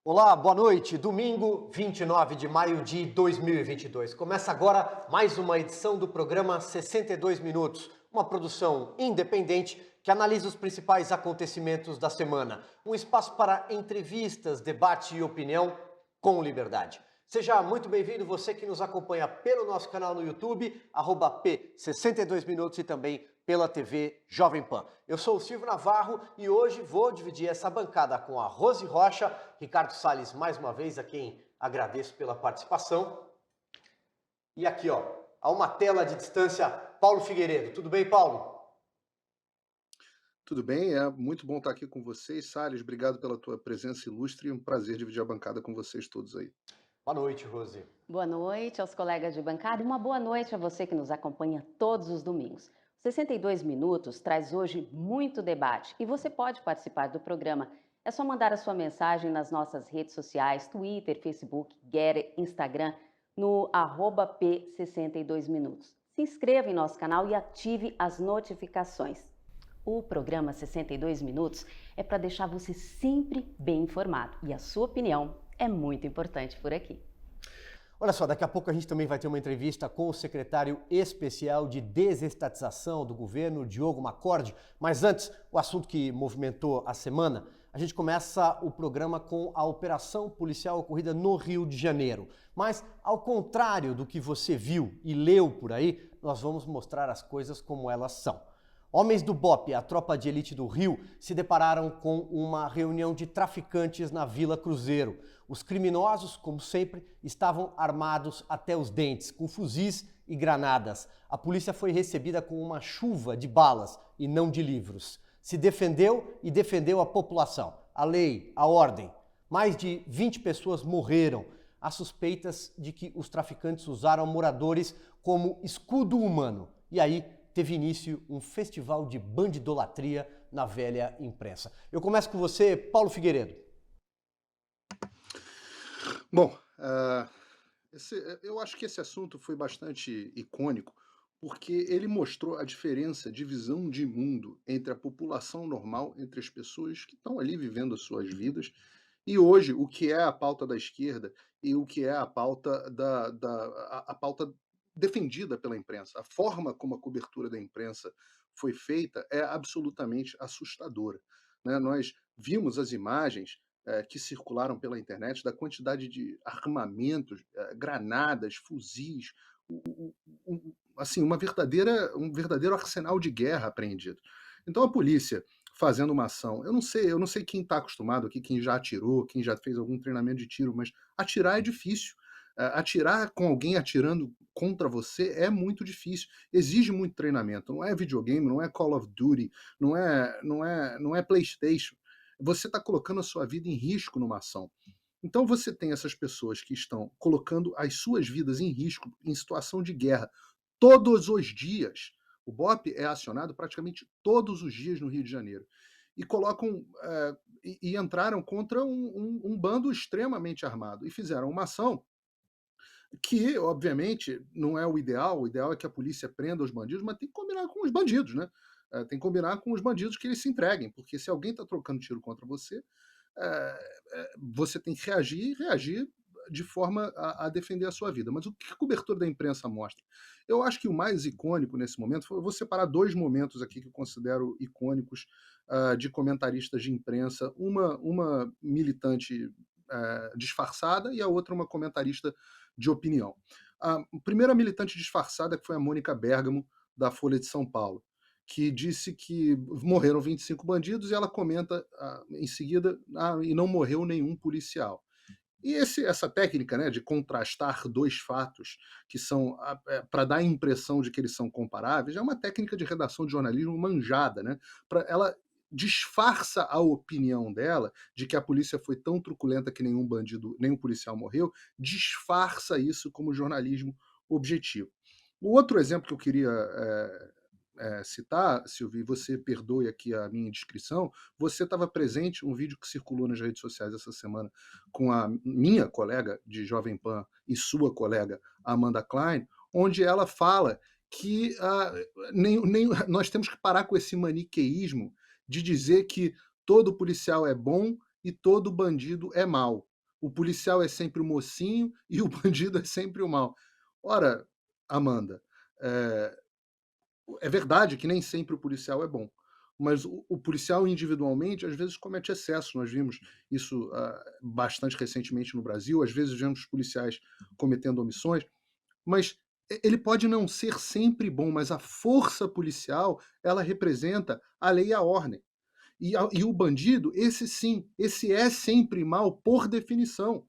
Olá, boa noite. Domingo, 29 de maio de 2022. Começa agora mais uma edição do programa 62 Minutos, uma produção independente que analisa os principais acontecimentos da semana. Um espaço para entrevistas, debate e opinião com liberdade. Seja muito bem-vindo você que nos acompanha pelo nosso canal no YouTube, @P62Minutos e também pela TV Jovem Pan. Eu sou o Silvio Navarro e hoje vou dividir essa bancada com a Rose Rocha, Ricardo Salles mais uma vez, a quem agradeço pela participação. E aqui, ó, a uma tela de distância, Paulo Figueiredo. Tudo bem, Paulo? Tudo bem, é muito bom estar aqui com vocês. Salles, obrigado pela tua presença ilustre e um prazer dividir a bancada com vocês todos aí. Boa noite, Rose. Boa noite aos colegas de bancada e uma boa noite a você que nos acompanha todos os domingos. 62 Minutos traz hoje muito debate e você pode participar do programa. É só mandar a sua mensagem nas nossas redes sociais, Twitter, Facebook, Getter, Instagram, no @P62Minutos. Se inscreva em nosso canal e ative as notificações. O programa 62 Minutos é para deixar você sempre bem informado e a sua opinião é muito importante por aqui. Olha só, daqui a pouco a gente também vai ter uma entrevista com o secretário especial de desestatização do governo, Diogo Macorde. Mas antes, o assunto que movimentou a semana, a gente começa o programa com a operação policial ocorrida no Rio de Janeiro. Mas, ao contrário do que você viu e leu por aí, nós vamos mostrar as coisas como elas são. Homens do BOPE, a tropa de elite do Rio, se depararam com uma reunião de traficantes na Vila Cruzeiro. Os criminosos, como sempre, estavam armados até os dentes, com fuzis e granadas. A polícia foi recebida com uma chuva de balas e não de livros. Se defendeu e defendeu a população, a lei, a ordem. Mais de 20 pessoas morreram. Há suspeitas de que os traficantes usaram moradores como escudo humano. E aí teve início um festival de bandidolatria na velha imprensa. Eu começo com você, Paulo Figueiredo. Bom, eu acho que esse assunto foi bastante icônico, porque ele mostrou a diferença de visão de mundo entre a população normal, entre as pessoas que estão ali vivendo as suas vidas, e hoje o que é a pauta da esquerda e o que é a pauta a pauta defendida pela imprensa. A forma como a cobertura da imprensa foi feita é absolutamente assustadora, né? Nós vimos as imagens que circularam pela internet da quantidade de armamentos, granadas, fuzis, assim, um verdadeiro arsenal de guerra apreendido. Então a polícia fazendo uma ação, eu não sei quem está acostumado aqui, quem já atirou, quem já fez algum treinamento de tiro, mas atirar é difícil. Atirar com alguém atirando contra você é muito difícil, exige muito treinamento. Não é videogame, não é Call of Duty, não é PlayStation. Você está colocando a sua vida em risco numa ação. Então você tem essas pessoas que estão colocando as suas vidas em risco em situação de guerra todos os dias. O BOPE é acionado praticamente todos os dias no Rio de Janeiro. E colocam e entraram contra um bando extremamente armado e fizeram uma ação que, obviamente, não é o ideal é que a polícia prenda os bandidos, mas tem que combinar com os bandidos, né? Tem que combinar com os bandidos que eles se entreguem, porque se alguém está trocando tiro contra você, você tem que reagir e reagir de forma a defender a sua vida. Mas o que a cobertura da imprensa mostra? Eu acho que o mais icônico nesse momento, eu vou separar dois momentos aqui que eu considero icônicos de comentaristas de imprensa, uma militante disfarçada e a outra uma comentarista de opinião. A primeira militante disfarçada que foi a Mônica Bergamo, da Folha de São Paulo, que disse que morreram 25 bandidos e ela comenta em seguida, e não morreu nenhum policial. E essa técnica, né, de contrastar dois fatos que são para dar a impressão de que eles são comparáveis, é uma técnica de redação de jornalismo manjada, né? Ela disfarça a opinião dela de que a polícia foi tão truculenta que nenhum bandido, nenhum policial morreu, disfarça isso como jornalismo objetivo. O outro exemplo que eu queria citar, Silvio, e você perdoe aqui a minha indiscrição, você estava presente, um vídeo que circulou nas redes sociais essa semana com a minha colega de Jovem Pan e sua colega Amanda Klein, onde ela fala que nós temos que parar com esse maniqueísmo de dizer que todo policial é bom e todo bandido é mau. o policial é sempre o mocinho e o bandido é sempre o mal. Ora, Amanda, é, é verdade que nem sempre o policial é bom, mas o policial individualmente às vezes comete excesso. Nós vimos isso bastante recentemente no Brasil, às vezes vemos policiais cometendo omissões, mas ele pode não ser sempre bom, mas a força policial, ela representa a lei e a ordem. E o bandido, esse sim, esse é sempre mal por definição.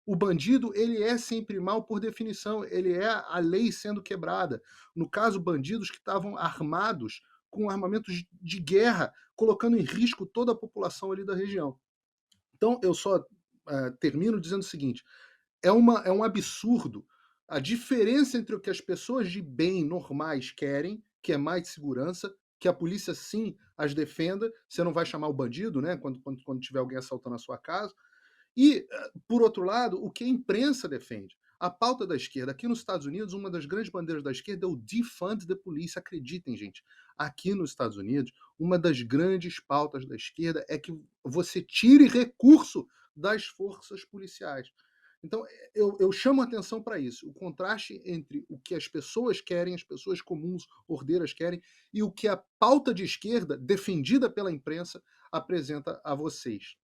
O bandido, ele é sempre mal por definição, ele é a lei sendo quebrada. No caso, bandidos que estavam armados com armamentos de guerra, colocando em risco toda a população ali da região. Então, eu só termino dizendo o seguinte: é um absurdo a diferença entre o que as pessoas de bem normais querem, que é mais segurança, que a polícia sim as defenda, você não vai chamar o bandido, né, quando tiver alguém assaltando a sua casa, e, por outro lado, o que a imprensa defende. A pauta da esquerda. Aqui nos Estados Unidos, uma das grandes bandeiras da esquerda é o defund the police. Acreditem, gente. Aqui nos Estados Unidos, uma das grandes pautas da esquerda é que você tire recurso das forças policiais. Então, eu chamo a atenção para isso. O contraste entre o que as pessoas querem, as pessoas comuns, ordeiras querem, e o que a pauta de esquerda, defendida pela imprensa, apresenta a vocês.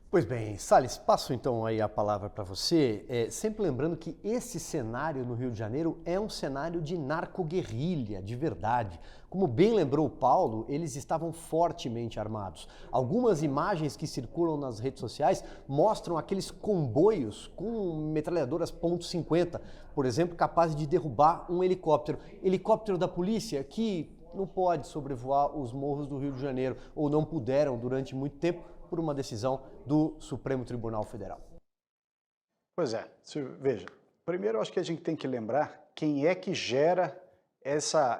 Pois bem, Salles, passo então aí a palavra para você, sempre lembrando que esse cenário no Rio de Janeiro é um cenário de narcoguerrilha, de verdade. Como bem lembrou o Paulo, eles estavam fortemente armados. Algumas imagens que circulam nas redes sociais mostram aqueles comboios com metralhadoras .50, por exemplo, capazes de derrubar um helicóptero. Helicóptero da polícia que não pode sobrevoar os morros do Rio de Janeiro, ou não puderam durante muito tempo, por uma decisão do Supremo Tribunal Federal. Pois é, veja, primeiro eu acho que a gente tem que lembrar quem é que gera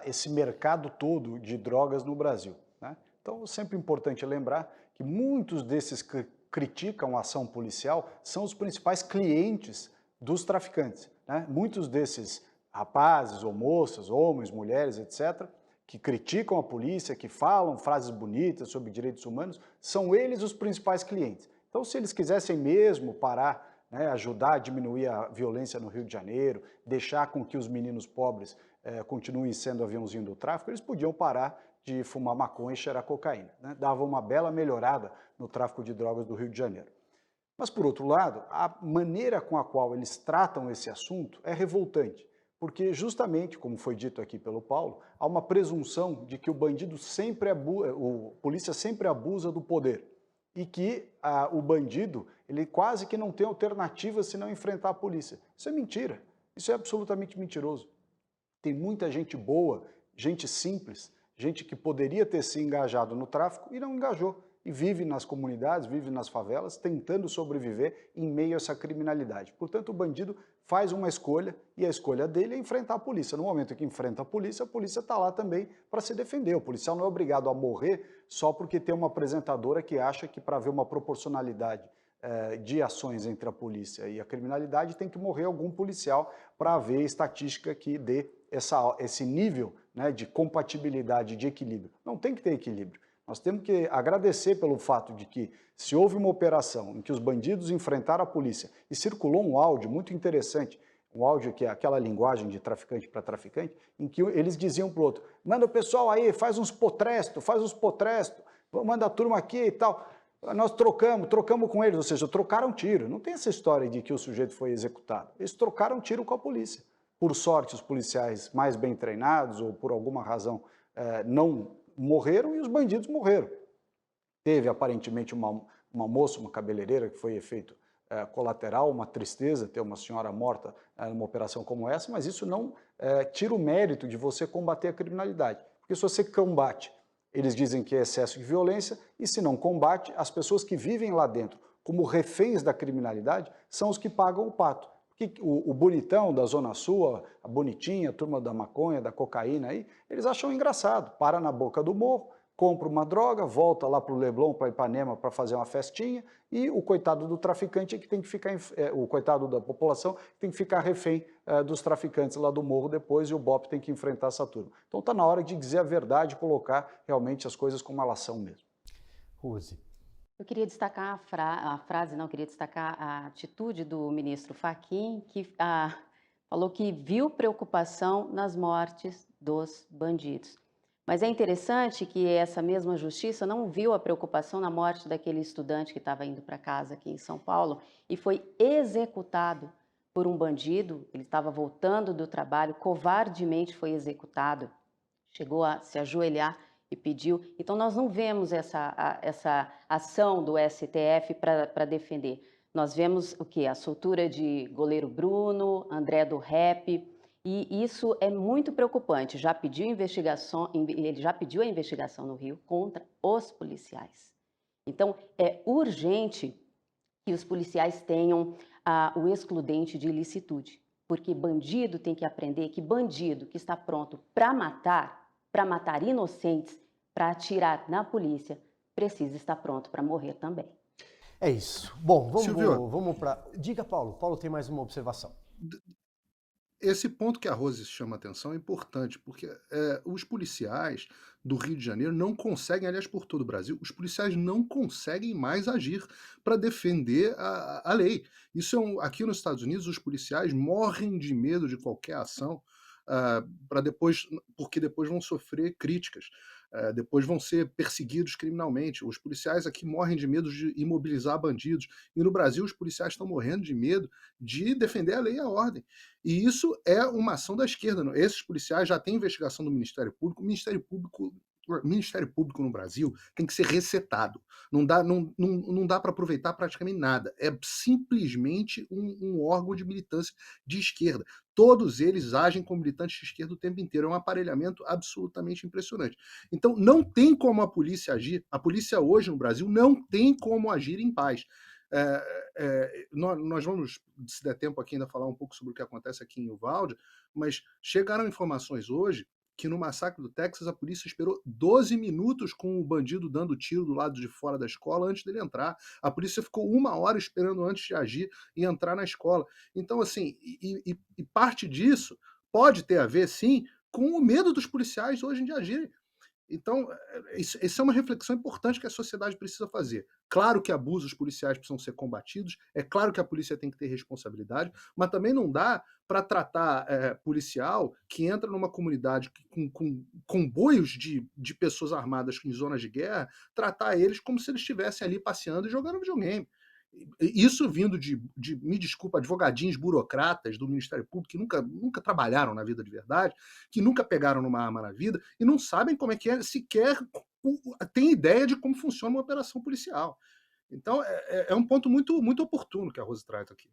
esse mercado todo de drogas no Brasil, né? Então é sempre importante lembrar que muitos desses que criticam a ação policial são os principais clientes dos traficantes, né? Muitos desses rapazes ou moças, homens, mulheres, etc., que criticam a polícia, que falam frases bonitas sobre direitos humanos, são eles os principais clientes. Então, se eles quisessem mesmo parar, né, ajudar a diminuir a violência no Rio de Janeiro, deixar com que os meninos pobres continuem sendo aviãozinho do tráfico, eles podiam parar de fumar maconha e cheirar cocaína, né? Dava uma bela melhorada no tráfico de drogas do Rio de Janeiro. Mas, por outro lado, a maneira com a qual eles tratam esse assunto é revoltante. Porque justamente, como foi dito aqui pelo Paulo, há uma presunção de que o bandido sempre o polícia sempre abusa do poder e que o bandido ele quase que não tem alternativa senão enfrentar a polícia. Isso é mentira, isso é absolutamente mentiroso. Tem muita gente boa, gente simples, gente que poderia ter se engajado no tráfico e não engajou. E vive nas comunidades, vive nas favelas, tentando sobreviver em meio a essa criminalidade. Portanto, o bandido faz uma escolha e a escolha dele é enfrentar a polícia. No momento que enfrenta a polícia está lá também para se defender. O policial não é obrigado a morrer só porque tem uma apresentadora que acha que para haver uma proporcionalidade de ações entre a polícia e a criminalidade tem que morrer algum policial para haver estatística que dê esse nível, né, de compatibilidade, de equilíbrio. Não tem que ter equilíbrio. Nós temos que agradecer pelo fato de que, se houve uma operação em que os bandidos enfrentaram a polícia e circulou um áudio muito interessante, um áudio que é aquela linguagem de traficante para traficante, em que eles diziam para o outro, manda o pessoal aí, faz uns potrestos, manda a turma aqui e tal. Nós trocamos com eles, ou seja, trocaram tiro. Não tem essa história de que o sujeito foi executado. Eles trocaram tiro com a polícia. Por sorte, os policiais mais bem treinados ou por alguma razão não morreram e os bandidos morreram. Teve aparentemente uma moça, uma cabeleireira, que foi efeito colateral, uma tristeza ter uma senhora morta numa operação como essa, mas isso não tira o mérito de você combater a criminalidade. Porque se você combate, eles dizem que é excesso de violência, e se não combate, as pessoas que vivem lá dentro como reféns da criminalidade são os que pagam o pato. Porque o bonitão da Zona Sul, a bonitinha, a turma da maconha, da cocaína aí, eles acham engraçado. Para na boca do morro, compra uma droga, volta lá para o Leblon, para Ipanema, para fazer uma festinha, e o coitado do traficante é que tem que ficar, o coitado da população tem que ficar refém dos traficantes lá do morro depois, e o BOP tem que enfrentar essa turma. Então está na hora de dizer a verdade e colocar realmente as coisas como elas são mesmo. Rose. Eu queria destacar a frase, não, eu queria destacar a atitude do ministro Fachin, que falou que viu preocupação nas mortes dos bandidos. Mas é interessante que essa mesma justiça não viu a preocupação na morte daquele estudante que estava indo para casa aqui em São Paulo e foi executado por um bandido. Ele estava voltando do trabalho, covardemente foi executado, chegou a se ajoelhar e pediu. Então, nós não vemos essa ação do STF para defender. Nós vemos o quê? A soltura de goleiro Bruno, André do Rep, e isso é muito preocupante. Já pediu investigação, ele já pediu a investigação no Rio contra os policiais. Então, é urgente que os policiais tenham o excludente de ilicitude, porque bandido tem que aprender que bandido que está pronto para matar inocentes, para atirar na polícia, precisa estar pronto para morrer também. É isso. Bom, Silvio, vamos para... Diga, Paulo. Paulo tem mais uma observação. esse ponto que a Rose chama atenção é importante, porque os policiais do Rio de Janeiro não conseguem, aliás, por todo o Brasil, os policiais não conseguem mais agir para defender a lei. Isso aqui nos Estados Unidos, os policiais morrem de medo de qualquer ação, porque depois vão sofrer críticas. Depois vão ser perseguidos criminalmente. Os policiais aqui morrem de medo de imobilizar bandidos. E no Brasil, os policiais estão morrendo de medo de defender a lei e a ordem. E isso é uma ação da esquerda. Esses policiais já têm investigação do Ministério Público. O Ministério Público no Brasil tem que ser resetado. Não dá para aproveitar praticamente nada. É simplesmente um órgão de militância de esquerda. Todos eles agem como militantes de esquerda o tempo inteiro. É um aparelhamento absolutamente impressionante. Então, não tem como a polícia agir. A polícia hoje no Brasil não tem como agir em paz. Nós vamos, se der tempo aqui, ainda falar um pouco sobre o que acontece aqui em Uvalde, mas chegaram informações hoje que no massacre do Texas a polícia esperou 12 minutos com o bandido dando tiro do lado de fora da escola antes dele entrar. A polícia ficou 1 hora esperando antes de agir e entrar na escola. Então, assim, e parte disso pode ter a ver, sim, com o medo dos policiais hoje de agirem. Então, isso é uma reflexão importante que a sociedade precisa fazer. Claro que abusos policiais precisam ser combatidos, é claro que a polícia tem que ter responsabilidade, mas também não dá para tratar policial que entra numa comunidade com comboios de pessoas armadas em zonas de guerra, tratar eles como se eles estivessem ali passeando e jogando videogame. Isso vindo me desculpa, advogadinhos burocratas do Ministério Público que nunca trabalharam na vida de verdade, que nunca pegaram numa arma na vida e não sabem como é que sequer tem ideia de como funciona uma operação policial. Então, é um ponto muito, muito oportuno que a Rose traz aqui.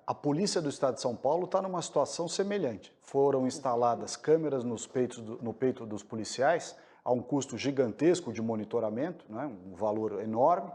A polícia do estado de São Paulo está numa situação semelhante. Foram instaladas câmeras no peito dos policiais, a um custo gigantesco de monitoramento, né, um valor enorme,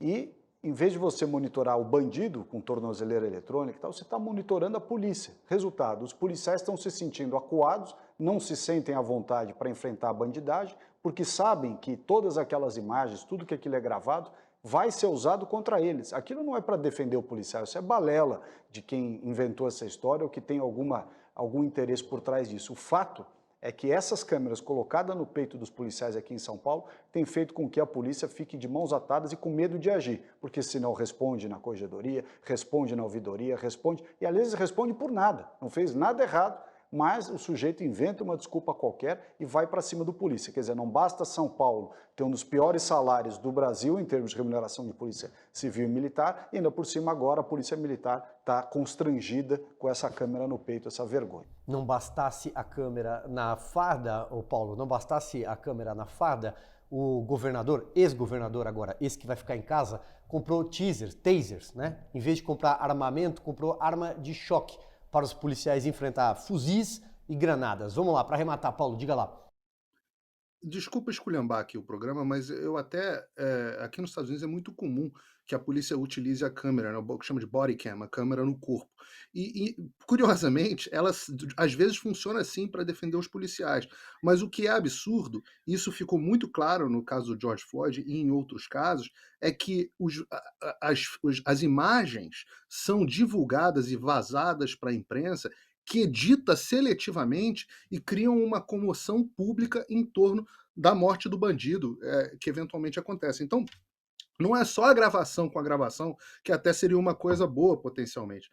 e em vez de você monitorar o bandido com tornozeleira eletrônica e tal, você está monitorando a polícia. Resultado, os policiais estão se sentindo acuados, não se sentem à vontade para enfrentar a bandidagem, porque sabem que todas aquelas imagens, tudo que aquilo é gravado, vai ser usado contra eles. Aquilo não é para defender o policial, isso é balela de quem inventou essa história ou que tem algum interesse por trás disso. O fato é que essas câmeras colocadas no peito dos policiais aqui em São Paulo têm feito com que a polícia fique de mãos atadas e com medo de agir, porque senão responde na corregedoria, responde na ouvidoria, responde, e às vezes responde por nada, não fez nada errado, mas o sujeito inventa uma desculpa qualquer e vai para cima do polícia. Quer dizer, não basta São Paulo ter um dos piores salários do Brasil em termos de remuneração de polícia civil e militar, e ainda por cima agora a polícia militar está constrangida com essa câmera no peito, essa vergonha. Não bastasse a câmera na farda, ô Paulo, não bastasse a câmera na farda, o governador, ex-governador agora, esse que vai ficar em casa, comprou tasers, né? Em vez de comprar armamento, comprou arma de choque para os policiais enfrentar fuzis e granadas. Vamos lá, para arrematar, Paulo, diga lá. Desculpa esculhambar aqui o programa, mas eu até, aqui nos Estados Unidos é muito comum que a polícia utilize a câmera, né, o que chama de body cam, a câmera no corpo. E curiosamente, ela às vezes funciona assim para defender os policiais. Mas o que é absurdo, isso ficou muito claro no caso do George Floyd e em outros casos, é que as imagens são divulgadas e vazadas para a imprensa que edita seletivamente e criam uma comoção pública em torno da morte do bandido que eventualmente acontece. Então, Não é só a gravação com a gravação, que até seria uma coisa boa potencialmente.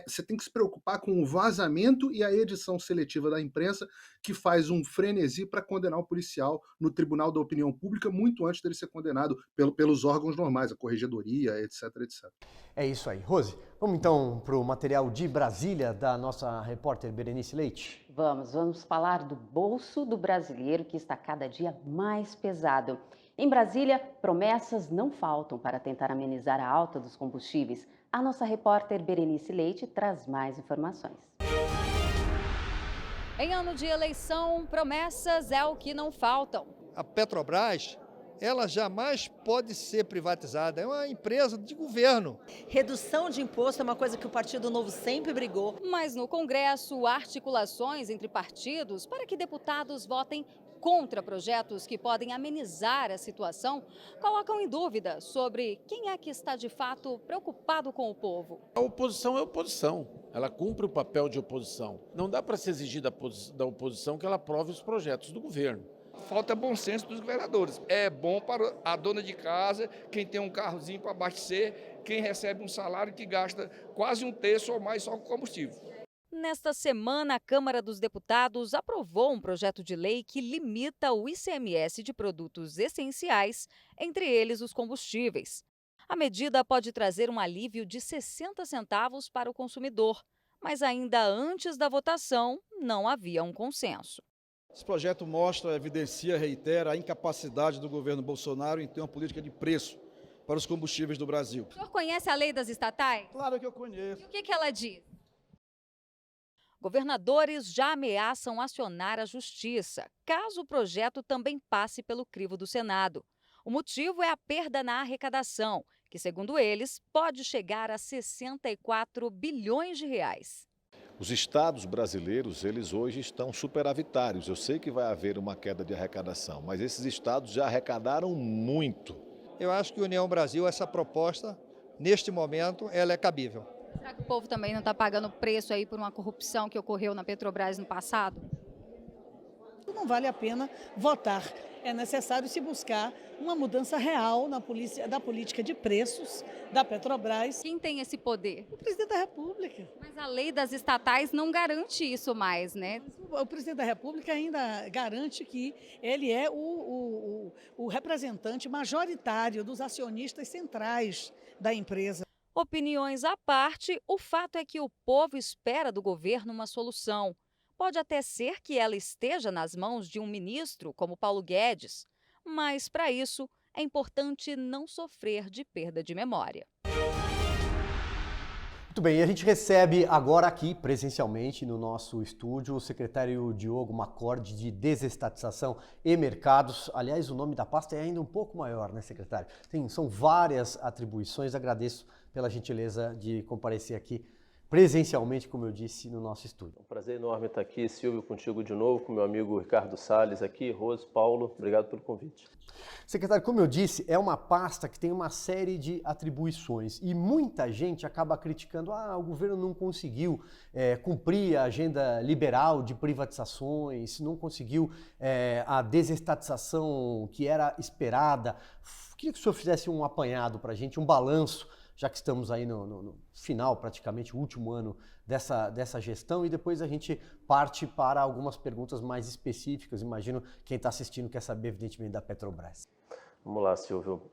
Você tem que se preocupar com o vazamento e a edição seletiva da imprensa, que faz um frenesi para condenar o policial no Tribunal da Opinião Pública muito antes dele ser condenado pelos órgãos normais, a corregedoria, etc, etc. É isso aí. Rose, vamos então para o material de Brasília da nossa repórter Berenice Leite. Vamos falar do bolso do brasileiro que está cada dia mais pesado. Em Brasília, promessas não faltam para tentar amenizar a alta dos combustíveis. A nossa repórter Berenice Leite traz mais informações. Em ano de eleição, promessas é o que não faltam. A Petrobras, ela jamais pode ser privatizada, é uma empresa de governo. Redução de imposto é uma coisa que o Partido Novo sempre brigou. Mas no Congresso, articulações entre partidos para que deputados votem contra projetos que podem amenizar a situação colocam em dúvida sobre quem é que está de fato preocupado com o povo. A oposição é oposição, ela cumpre o papel de oposição. Não dá para se exigir da oposição que ela aprove os projetos do governo. Falta bom senso dos governadores. É bom para a dona de casa, quem tem um carrozinho para abastecer, quem recebe um salário que gasta quase um terço ou mais só com combustível. Nesta semana, a Câmara dos Deputados aprovou um projeto de lei que limita o ICMS de produtos essenciais, entre eles os combustíveis. A medida pode trazer um alívio de 60 centavos para o consumidor, mas ainda antes da votação não havia um consenso. Esse projeto mostra, evidencia, reitera a incapacidade do governo Bolsonaro em ter uma política de preço para os combustíveis do Brasil. O senhor conhece a lei das estatais? Claro que eu conheço. E o que ela diz? Governadores já ameaçam acionar a justiça, caso o projeto também passe pelo crivo do Senado. O motivo é a perda na arrecadação, que, segundo eles, pode chegar a 64 bilhões de reais. Os estados brasileiros, eles hoje estão superavitários. Eu sei que vai haver uma queda de arrecadação, mas esses estados já arrecadaram muito. Eu acho que União Brasil, essa proposta, neste momento, ela é cabível. Será que o povo também não está pagando preço aí por uma corrupção que ocorreu na Petrobras no passado? Não vale a pena votar. É necessário se buscar uma mudança real da política de preços da Petrobras. Quem tem esse poder? O presidente da República. Mas a lei das estatais não garante isso mais, né? O presidente da República ainda garante que ele é o representante majoritário dos acionistas centrais da empresa. Opiniões à parte, o fato é que o povo espera do governo uma solução. Pode até ser que ela esteja nas mãos de um ministro, como Paulo Guedes, mas, para isso, é importante não sofrer de perda de memória. Muito bem, e a gente recebe agora aqui, presencialmente, no nosso estúdio, o secretário Diogo Macorde, de Desestatização e Mercados. Aliás, o nome da pasta é ainda um pouco maior, né, secretário? São várias atribuições. Agradeço pela gentileza de comparecer aqui presencialmente, como eu disse, no nosso estúdio. É um prazer enorme estar aqui, Silvio, contigo de novo, com meu amigo Ricardo Salles aqui, Rose, Paulo, obrigado pelo convite. Secretário, como eu disse, é uma pasta que tem uma série de atribuições e muita gente acaba criticando, o governo não conseguiu cumprir a agenda liberal de privatizações, não conseguiu a desestatização que era esperada. Queria que o senhor fizesse um apanhado para a gente, um balanço, já que estamos aí no final, praticamente, o último ano dessa gestão, e depois a gente parte para algumas perguntas mais específicas. Imagino quem está assistindo quer saber, evidentemente, da Petrobras. Vamos lá, Silvio.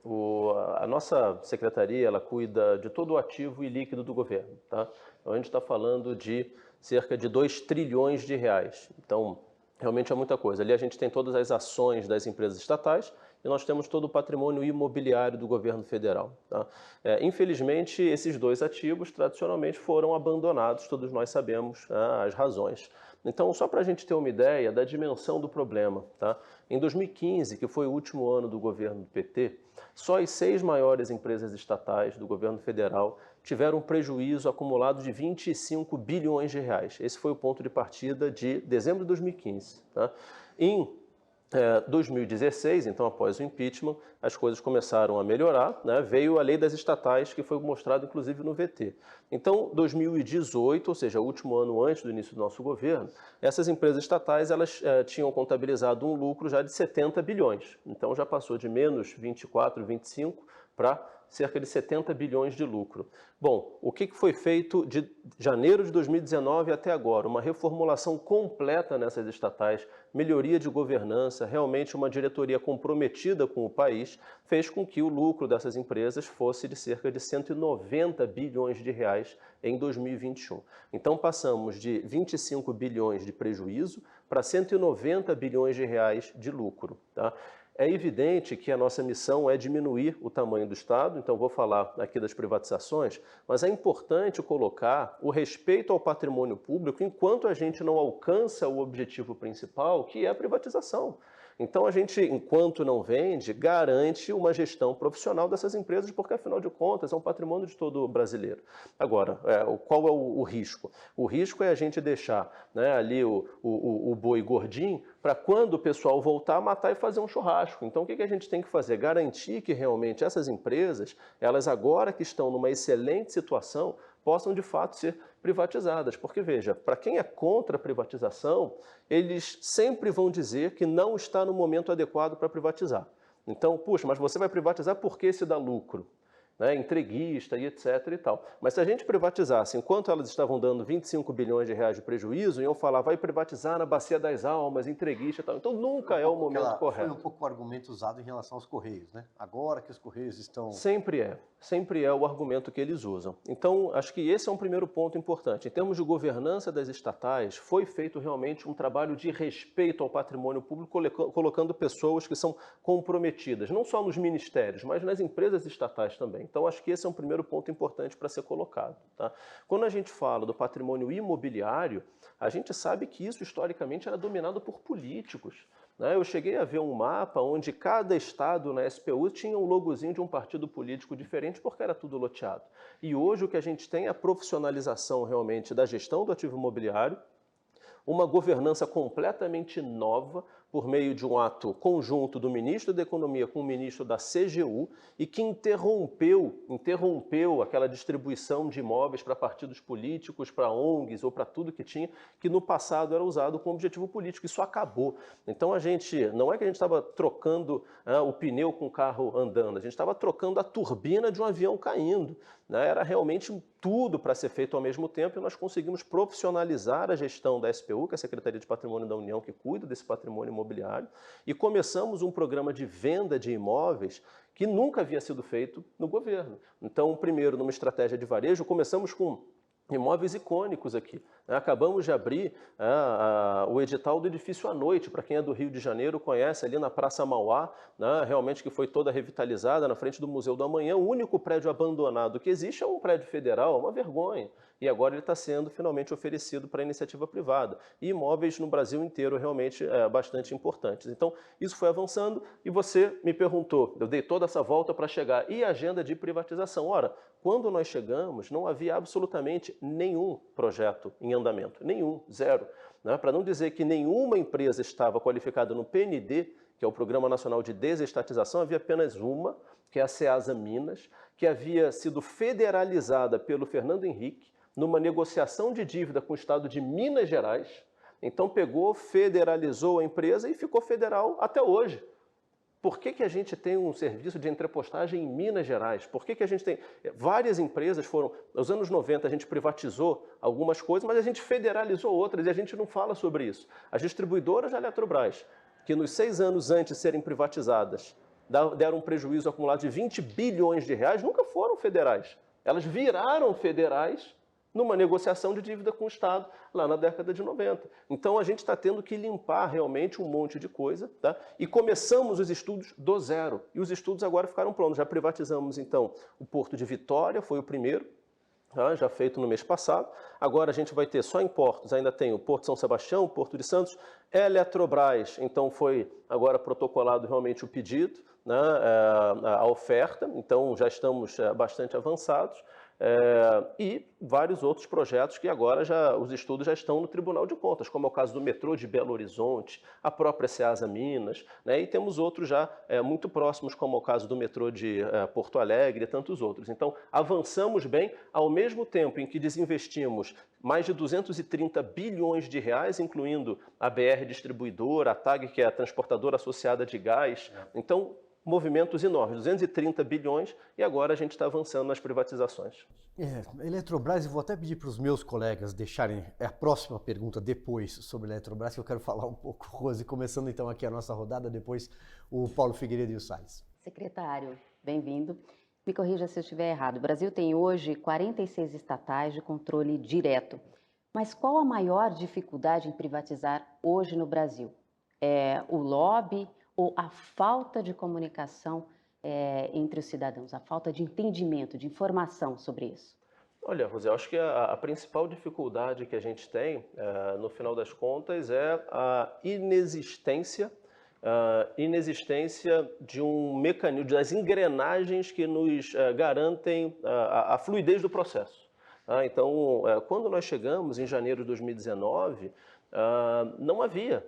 A nossa secretaria, ela cuida de todo o ativo e líquido do governo, tá? Então, a gente está falando de cerca de 2 trilhões de reais. Então, realmente é muita coisa. Ali a gente tem todas as ações das empresas estatais, e nós temos todo o patrimônio imobiliário do governo federal. Tá? Infelizmente, esses 2 ativos, tradicionalmente, foram abandonados, todos nós sabemos as razões. Então, só para a gente ter uma ideia da dimensão do problema, tá? Em 2015, que foi o último ano do governo do PT, só as 6 maiores empresas estatais do governo federal tiveram um prejuízo acumulado de 25 bilhões de reais. Esse foi o ponto de partida de dezembro de 2015. Tá? Em 2016, então após o impeachment, as coisas começaram a melhorar, né? Veio a lei das estatais, que foi mostrado inclusive no VT. Então, 2018, ou seja, o último ano antes do início do nosso governo, essas empresas estatais elas tinham contabilizado um lucro já de 70 bilhões. Então já passou de menos 24, 25 para cerca de 70 bilhões de lucro. Bom, o que foi feito de janeiro de 2019 até agora? Uma reformulação completa nessas estatais, melhoria de governança, realmente uma diretoria comprometida com o país, fez com que o lucro dessas empresas fosse de cerca de 190 bilhões de reais em 2021. Então passamos de 25 bilhões de prejuízo para 190 bilhões de reais de lucro, tá? É evidente que a nossa missão é diminuir o tamanho do Estado, então vou falar aqui das privatizações, mas é importante colocar o respeito ao patrimônio público enquanto a gente não alcança o objetivo principal, que é a privatização. Então a gente, enquanto não vende, garante uma gestão profissional dessas empresas, porque afinal de contas é um patrimônio de todo brasileiro. Agora, qual é o risco? O risco é a gente deixar, né, ali o boi gordinho para quando o pessoal voltar, matar e fazer um churrasco. Então o que a gente tem que fazer? Garantir que realmente essas empresas, elas agora que estão numa excelente situação, possam de fato ser privatizadas. Porque, veja, para quem é contra a privatização, eles sempre vão dizer que não está no momento adequado para privatizar. Então, puxa, mas você vai privatizar porque se dá lucro, né? Entreguista e etc. e tal. Mas se a gente privatizasse, enquanto elas estavam dando 25 bilhões de reais de prejuízo, iam falar, vai privatizar na Bacia das Almas, entreguista e tal. Então nunca é o momento correto. Foi um pouco o argumento usado em relação aos Correios, né? Agora que os Correios estão... Sempre é o argumento que eles usam. Então, acho que esse é um primeiro ponto importante. Em termos de governança das estatais, foi feito realmente um trabalho de respeito ao patrimônio público, colocando pessoas que são comprometidas, não só nos ministérios, mas nas empresas estatais também. Então, acho que esse é um primeiro ponto importante para ser colocado, tá? Quando a gente fala do patrimônio imobiliário, a gente sabe que isso historicamente era dominado por políticos, né? Eu cheguei a ver um mapa onde cada estado na SPU tinha um logozinho de um partido político diferente porque era tudo loteado. E hoje o que a gente tem é a profissionalização realmente da gestão do ativo imobiliário, uma governança completamente nova por meio de um ato conjunto do ministro da Economia com o ministro da CGU e que interrompeu aquela distribuição de imóveis para partidos políticos, para ONGs ou para tudo que tinha, que no passado era usado com objetivo político. Isso acabou. Então não é que a gente estava trocando o pneu com o carro andando, a gente estava trocando a turbina de um avião caindo, né? Era realmente tudo para ser feito ao mesmo tempo e nós conseguimos profissionalizar a gestão da SPU, que é a Secretaria de Patrimônio da União, que cuida desse patrimônio imobiliário, e começamos um programa de venda de imóveis que nunca havia sido feito no governo. Então, primeiro, numa estratégia de varejo, começamos com imóveis icônicos aqui. Acabamos de abrir o edital do edifício à noite, para quem é do Rio de Janeiro conhece, ali na Praça Mauá, né, realmente que foi toda revitalizada na frente do Museu do Amanhã. O único prédio abandonado que existe é um prédio federal, é uma vergonha. E agora ele está sendo finalmente oferecido para iniciativa privada. E imóveis no Brasil inteiro realmente bastante importantes. Então, isso foi avançando e você me perguntou, eu dei toda essa volta para chegar, e a agenda de privatização? Ora, quando nós chegamos, não havia absolutamente nenhum projeto em andamento, nenhum, zero. Né? Para não dizer que nenhuma empresa estava qualificada no PND, que é o Programa Nacional de Desestatização, havia apenas uma, que é a Ceasa Minas, que havia sido federalizada pelo Fernando Henrique, numa negociação de dívida com o estado de Minas Gerais. Então pegou, federalizou a empresa e ficou federal até hoje. Por que a gente tem um serviço de entrepostagem em Minas Gerais? Por que a gente tem... Várias empresas foram... Nos anos 90 a gente privatizou algumas coisas, mas a gente federalizou outras e a gente não fala sobre isso. As distribuidoras da Eletrobras, que nos 6 anos antes de serem privatizadas, deram um prejuízo acumulado de 20 bilhões de reais, nunca foram federais. Elas viraram federais numa negociação de dívida com o Estado lá na década de 90. Então a gente está tendo que limpar realmente um monte de coisa, tá? E começamos os estudos do zero. E os estudos agora ficaram prontos. Já privatizamos então o Porto de Vitória, foi o primeiro, tá? Já feito no mês passado. Agora a gente vai ter só em portos, ainda tem o Porto São Sebastião, o Porto de Santos, Eletrobras, então foi agora protocolado realmente o pedido, né? A oferta, então já estamos bastante avançados. E vários outros projetos que agora os estudos já estão no Tribunal de Contas, como é o caso do metrô de Belo Horizonte, a própria Ceasa Minas, né? E temos outros já muito próximos, como é o caso do metrô de Porto Alegre e tantos outros. Então, avançamos bem, ao mesmo tempo em que desinvestimos mais de 230 bilhões de reais, incluindo a BR Distribuidora, a TAG, que é a transportadora associada de gás. Então, movimentos enormes, 230 bilhões, e agora a gente está avançando nas privatizações. Eletrobras, e vou até pedir para os meus colegas deixarem a próxima pergunta depois sobre a Eletrobras, que eu quero falar um pouco, Rose, começando então aqui a nossa rodada, depois o Paulo Figueiredo e o Salles. Secretário, bem-vindo. Me corrija se eu estiver errado. O Brasil tem hoje 46 estatais de controle direto. Mas qual a maior dificuldade em privatizar hoje no Brasil? É o lobby ou a falta de comunicação entre os cidadãos, a falta de entendimento, de informação sobre isso? Olha, Rosé, eu acho que a principal dificuldade que a gente tem, no final das contas, é a inexistência de um mecanismo, das engrenagens que nos garantem a fluidez do processo. Então, quando nós chegamos em janeiro de 2019, não havia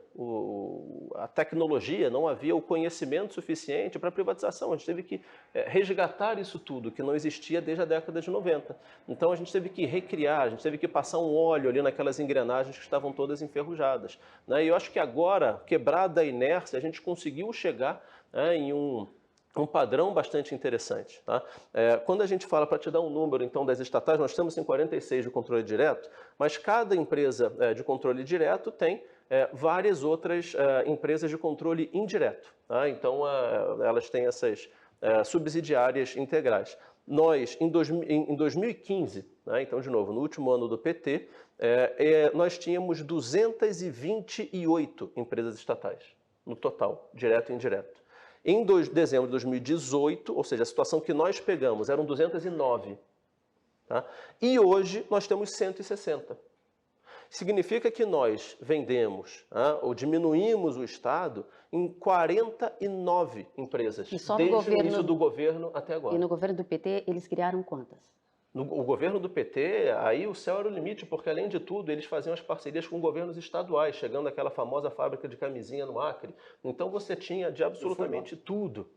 a tecnologia, não havia o conhecimento suficiente para a privatização. A gente teve que resgatar isso tudo, que não existia desde a década de 90. Então a gente teve que recriar, a gente teve que passar um óleo ali naquelas engrenagens que estavam todas enferrujadas, né? E eu acho que agora, quebrada a inércia, a gente conseguiu chegar, né, em um padrão bastante interessante. Tá? Quando a gente fala, para te dar um número então das estatais, nós temos 46 de controle direto, mas cada empresa de controle direto tem várias outras empresas de controle indireto. Tá? Então, elas têm essas subsidiárias integrais. Nós, em 2015, né, então, de novo, no último ano do PT, nós tínhamos 228 empresas estatais, no total, direto e indireto. Em dezembro de 2018, ou seja, a situação que nós pegamos eram 209. Tá? E hoje nós temos 160. Significa que nós vendemos, ou diminuímos o Estado em 49 empresas, desde o início do governo até agora. E no governo do PT eles criaram quantas? O governo do PT, aí o céu era o limite, porque além de tudo eles faziam as parcerias com governos estaduais, chegando àquela famosa fábrica de camisinha no Acre. Então você tinha de absolutamente tudo.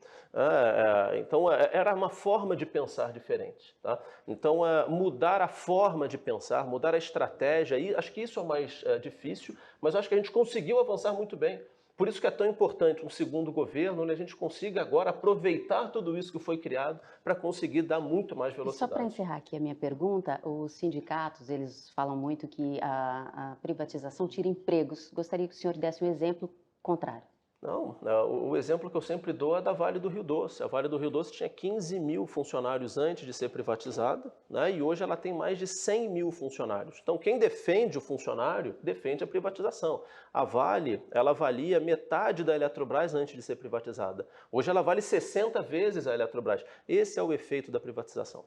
Então era uma forma de pensar diferente. Tá? Então mudar a forma de pensar, mudar a estratégia, e acho que isso é o mais difícil, mas acho que a gente conseguiu avançar muito bem. Por isso que é tão importante um segundo governo, onde a gente consiga agora aproveitar tudo isso que foi criado para conseguir dar muito mais velocidade. E só para encerrar aqui a minha pergunta, os sindicatos, eles falam muito que a privatização tira empregos. Gostaria que o senhor desse um exemplo contrário. Não, o exemplo que eu sempre dou é da Vale do Rio Doce. A Vale do Rio Doce tinha 15 mil funcionários antes de ser privatizada, né, e hoje ela tem mais de 100 mil funcionários. Então, quem defende o funcionário, defende a privatização. A Vale, ela valia metade da Eletrobras antes de ser privatizada. Hoje ela vale 60 vezes a Eletrobras. Esse é o efeito da privatização.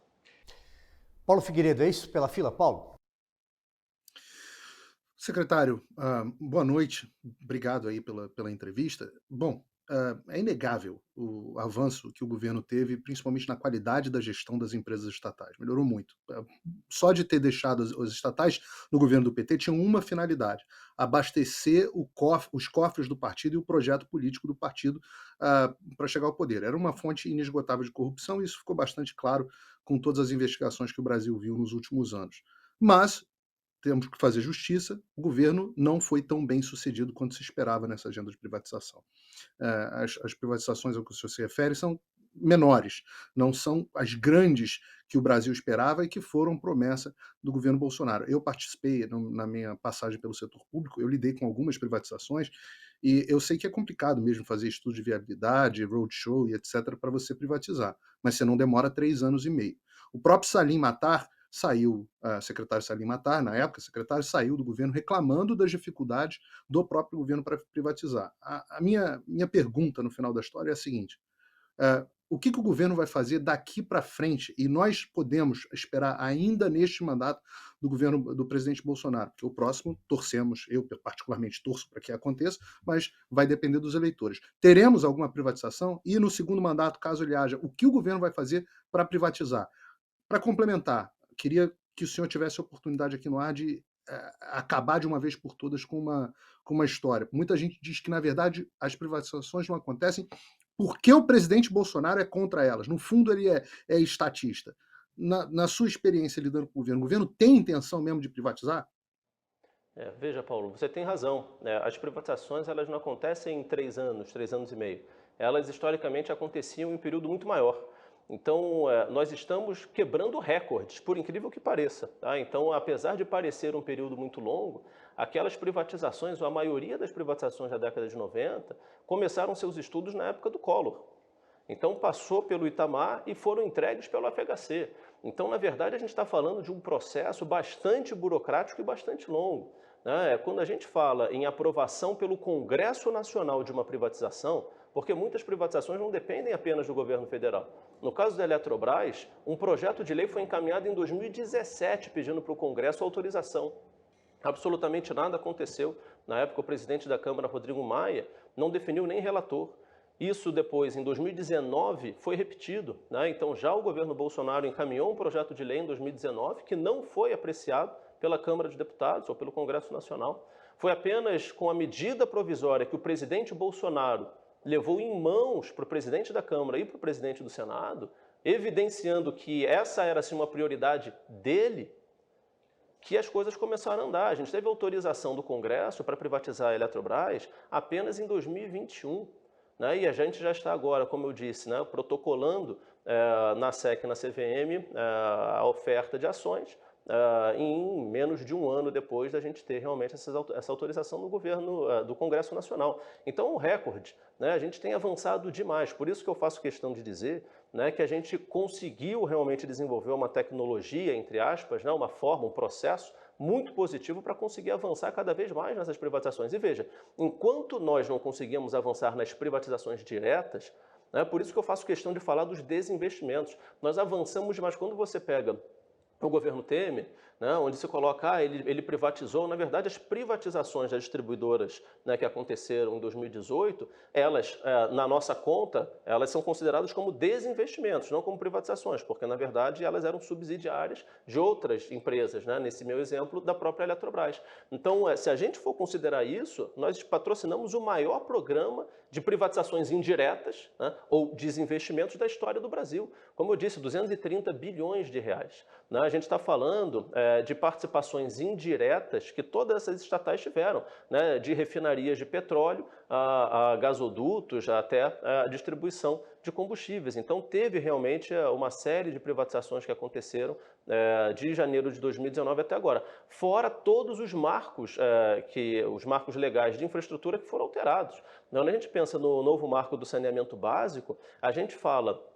Paulo Figueiredo, é isso pela fila, Paulo? Secretário, boa noite. Obrigado aí pela entrevista. Bom, é inegável o avanço que o governo teve, principalmente na qualidade da gestão das empresas estatais. Melhorou muito. Só de ter deixado as estatais no governo do PT tinham uma finalidade: abastecer os cofres do partido e o projeto político do partido para chegar ao poder. Era uma fonte inesgotável de corrupção e isso ficou bastante claro com todas as investigações que o Brasil viu nos últimos anos. Mas temos que fazer justiça, o governo não foi tão bem sucedido quanto se esperava nessa agenda de privatização. As privatizações ao que o senhor se refere são menores, não são as grandes que o Brasil esperava e que foram promessa do governo Bolsonaro. Eu participei, na minha passagem pelo setor público, eu lidei com algumas privatizações e eu sei que é complicado mesmo fazer estudo de viabilidade, roadshow e etc. para você privatizar, mas você não demora 3 anos e meio. O próprio Salim Matar saiu, secretário Salim Matar, na época, secretário, saiu do governo reclamando das dificuldades do próprio governo para privatizar. A minha pergunta no final da história é a seguinte: o que o governo vai fazer daqui para frente? E nós podemos esperar ainda neste mandato do governo do presidente Bolsonaro, porque o próximo torcemos, eu particularmente torço para que aconteça, mas vai depender dos eleitores. Teremos alguma privatização? E no segundo mandato, caso ele haja, o que o governo vai fazer para privatizar? Para complementar, queria que o senhor tivesse a oportunidade aqui no ar de acabar de uma vez por todas com uma história. Muita gente diz que, na verdade, as privatizações não acontecem porque o presidente Bolsonaro é contra elas. No fundo, ele é estatista. Na sua experiência lidando com o governo tem intenção mesmo de privatizar? Veja, Paulo, você tem razão. As privatizações elas não acontecem em 3 anos e meio. Elas, historicamente, aconteciam em um período muito maior. Então, nós estamos quebrando recordes, por incrível que pareça. Tá? Então, apesar de parecer um período muito longo, aquelas privatizações, ou a maioria das privatizações da década de 90, começaram seus estudos na época do Collor. Então, passou pelo Itamar e foram entregues pelo FHC. Então, na verdade, a gente está falando de um processo bastante burocrático e bastante longo. Né? Quando a gente fala em aprovação pelo Congresso Nacional de uma privatização, porque muitas privatizações não dependem apenas do governo federal. No caso da Eletrobras, um projeto de lei foi encaminhado em 2017 pedindo para o Congresso autorização. Absolutamente nada aconteceu. Na época, o presidente da Câmara, Rodrigo Maia, não definiu nem relator. Isso depois, em 2019, foi repetido. Né? Então, já o governo Bolsonaro encaminhou um projeto de lei em 2019 que não foi apreciado pela Câmara de Deputados ou pelo Congresso Nacional. Foi apenas com a medida provisória que o presidente Bolsonaro levou em mãos para o presidente da Câmara e para o presidente do Senado, evidenciando que essa era assim, uma prioridade dele, que as coisas começaram a andar. A gente teve autorização do Congresso para privatizar a Eletrobras apenas em 2021. Né? E a gente já está agora, como eu disse, né, protocolando na SEC e na CVM a oferta de ações em menos de um ano depois da gente ter realmente essa autorização do governo, do Congresso Nacional. Então, é um recorde. Né? A gente tem avançado demais. Por isso que eu faço questão de dizer, né, que a gente conseguiu realmente desenvolver uma tecnologia, entre aspas, né, uma forma, um processo muito positivo para conseguir avançar cada vez mais nessas privatizações. E veja, enquanto nós não conseguimos avançar nas privatizações diretas, né, por isso que eu faço questão de falar dos desinvestimentos. Nós avançamos demais. Quando você pega o governo Temer, né, onde se coloca, ele privatizou, na verdade, as privatizações das distribuidoras, né, que aconteceram em 2018, elas, na nossa conta, elas são consideradas como desinvestimentos, não como privatizações, porque, na verdade, elas eram subsidiárias de outras empresas, né, nesse meu exemplo, da própria Eletrobras. Então, se a gente for considerar isso, nós patrocinamos o maior programa de privatizações indiretas, né, ou desinvestimentos da história do Brasil. Como eu disse, 230 bilhões de reais. Né? A gente está falando de participações indiretas que todas essas estatais tiveram, né? De refinarias de petróleo, a gasodutos, até a distribuição de combustíveis. Então, teve realmente uma série de privatizações que aconteceram de janeiro de 2019 até agora. Fora todos os marcos, os marcos legais de infraestrutura que foram alterados. Quando a gente pensa no novo marco do saneamento básico, a gente fala